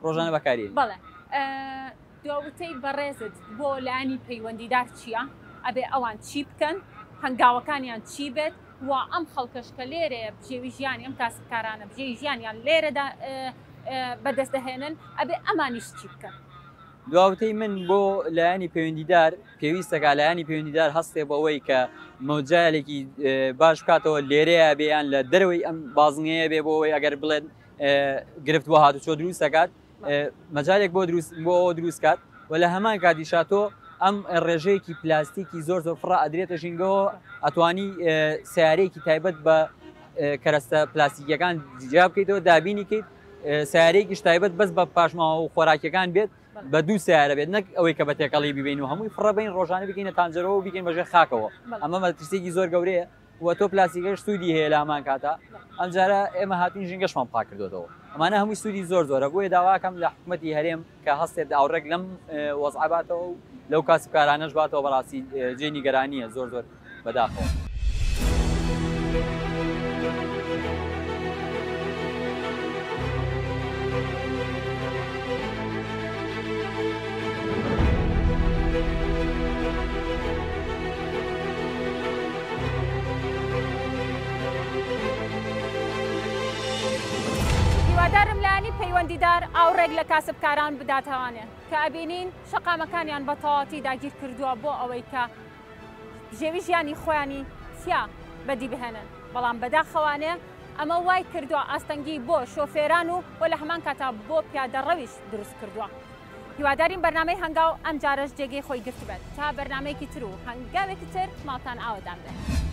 ڕۆژانە بەکاری. بەڵێ دووەتەی بەڕێزت بۆ لایانی پەیوەندیدار چییە؟ ئەبێ ئەوان چی بکەن هەنگاوەکانیان چی بێت و ئەم خەڵکەش کە لێرەیە بژێوی ژیانی ئەم کاسبکارانە بژێوی ژیانیان لێرەدا بەدەست دەهێنن ئەبێ ئەمانیش چی بکەن؟ دواوتەی من بۆ لایانی پەیوەندیدار پێویستەکە لایانی پەیوەندیدار هەستێ بەوەی کە مەوجالێکی باش بکاتەوە لێرەیە بێیان لە دەرەوەی ئەم بازنگەیە بێ بۆەوەی ئەگەر بڵێن گرفت وە هاتوچۆ دروست دەکات مەجالێک بۆ دروستکات و لە هەمان کاتیشا تۆ ئەم ڕێژەیەکی پلاستیکی زۆر فڕ ئەدرێتە ژینگەوە ئەتوانی سیارەیەکی تایبەت بە کەرەستە پلاستیکیەکان جیا بکەیتەوە دابینی کەیت سیارەیەکیش تایبەت بەس بە پاشماوە و خۆراکیەکان بێت بە دوو سیارە بێت نەک ئەوەی کە بە تێکەڵی ببین و هەمووی فڕەبین ڕۆژانە بکەینە تانجەرەوە و بکەین بەژێر خاکەوە ئەمە مەترسێکی زۆر گەورەیە و تۆ پلاستیکەش سوودی هەیە لە هەمان کاتە ئەمجارە ئێمە هاتوین ژینگەشمان پاک کردوێتەوە ئەمانە هەمووی سوودی زۆرە بۆیە داواکەم لە حکوومەتی هەرێم کە هەستێت ئاوڕێک لەم وەزعباتەوە و لەو کاسبکارانەش باتەوە بەڕاستی جێ نیگەرانیە زۆر بەداخەوە. هیوادارم لایانی پەیوەندیدار ئاوڕێک لە کاسبکاران بداتەوانێ کە ئەبینین شەقامەکانیان بە تەواتی داگیر کردووە بۆ ئەوەی کە ژێوی ژیانی خۆیانی تیا بەدی بهێنن بەڵام بەداخەوانێ ئەمە وای کردووە ئاستەنگی بۆ شۆفێران و بۆ لە هەمان کاتا بۆ پیادەڕەویش دروست کردووە. هیوادارین بەرنامەی هەنگاو ئەم جارەش جێگەی خۆی گرت بێت تا بەرنامەیەکی تر و هەنگاوێکی تر ماڵتان ئاوەدان بێت.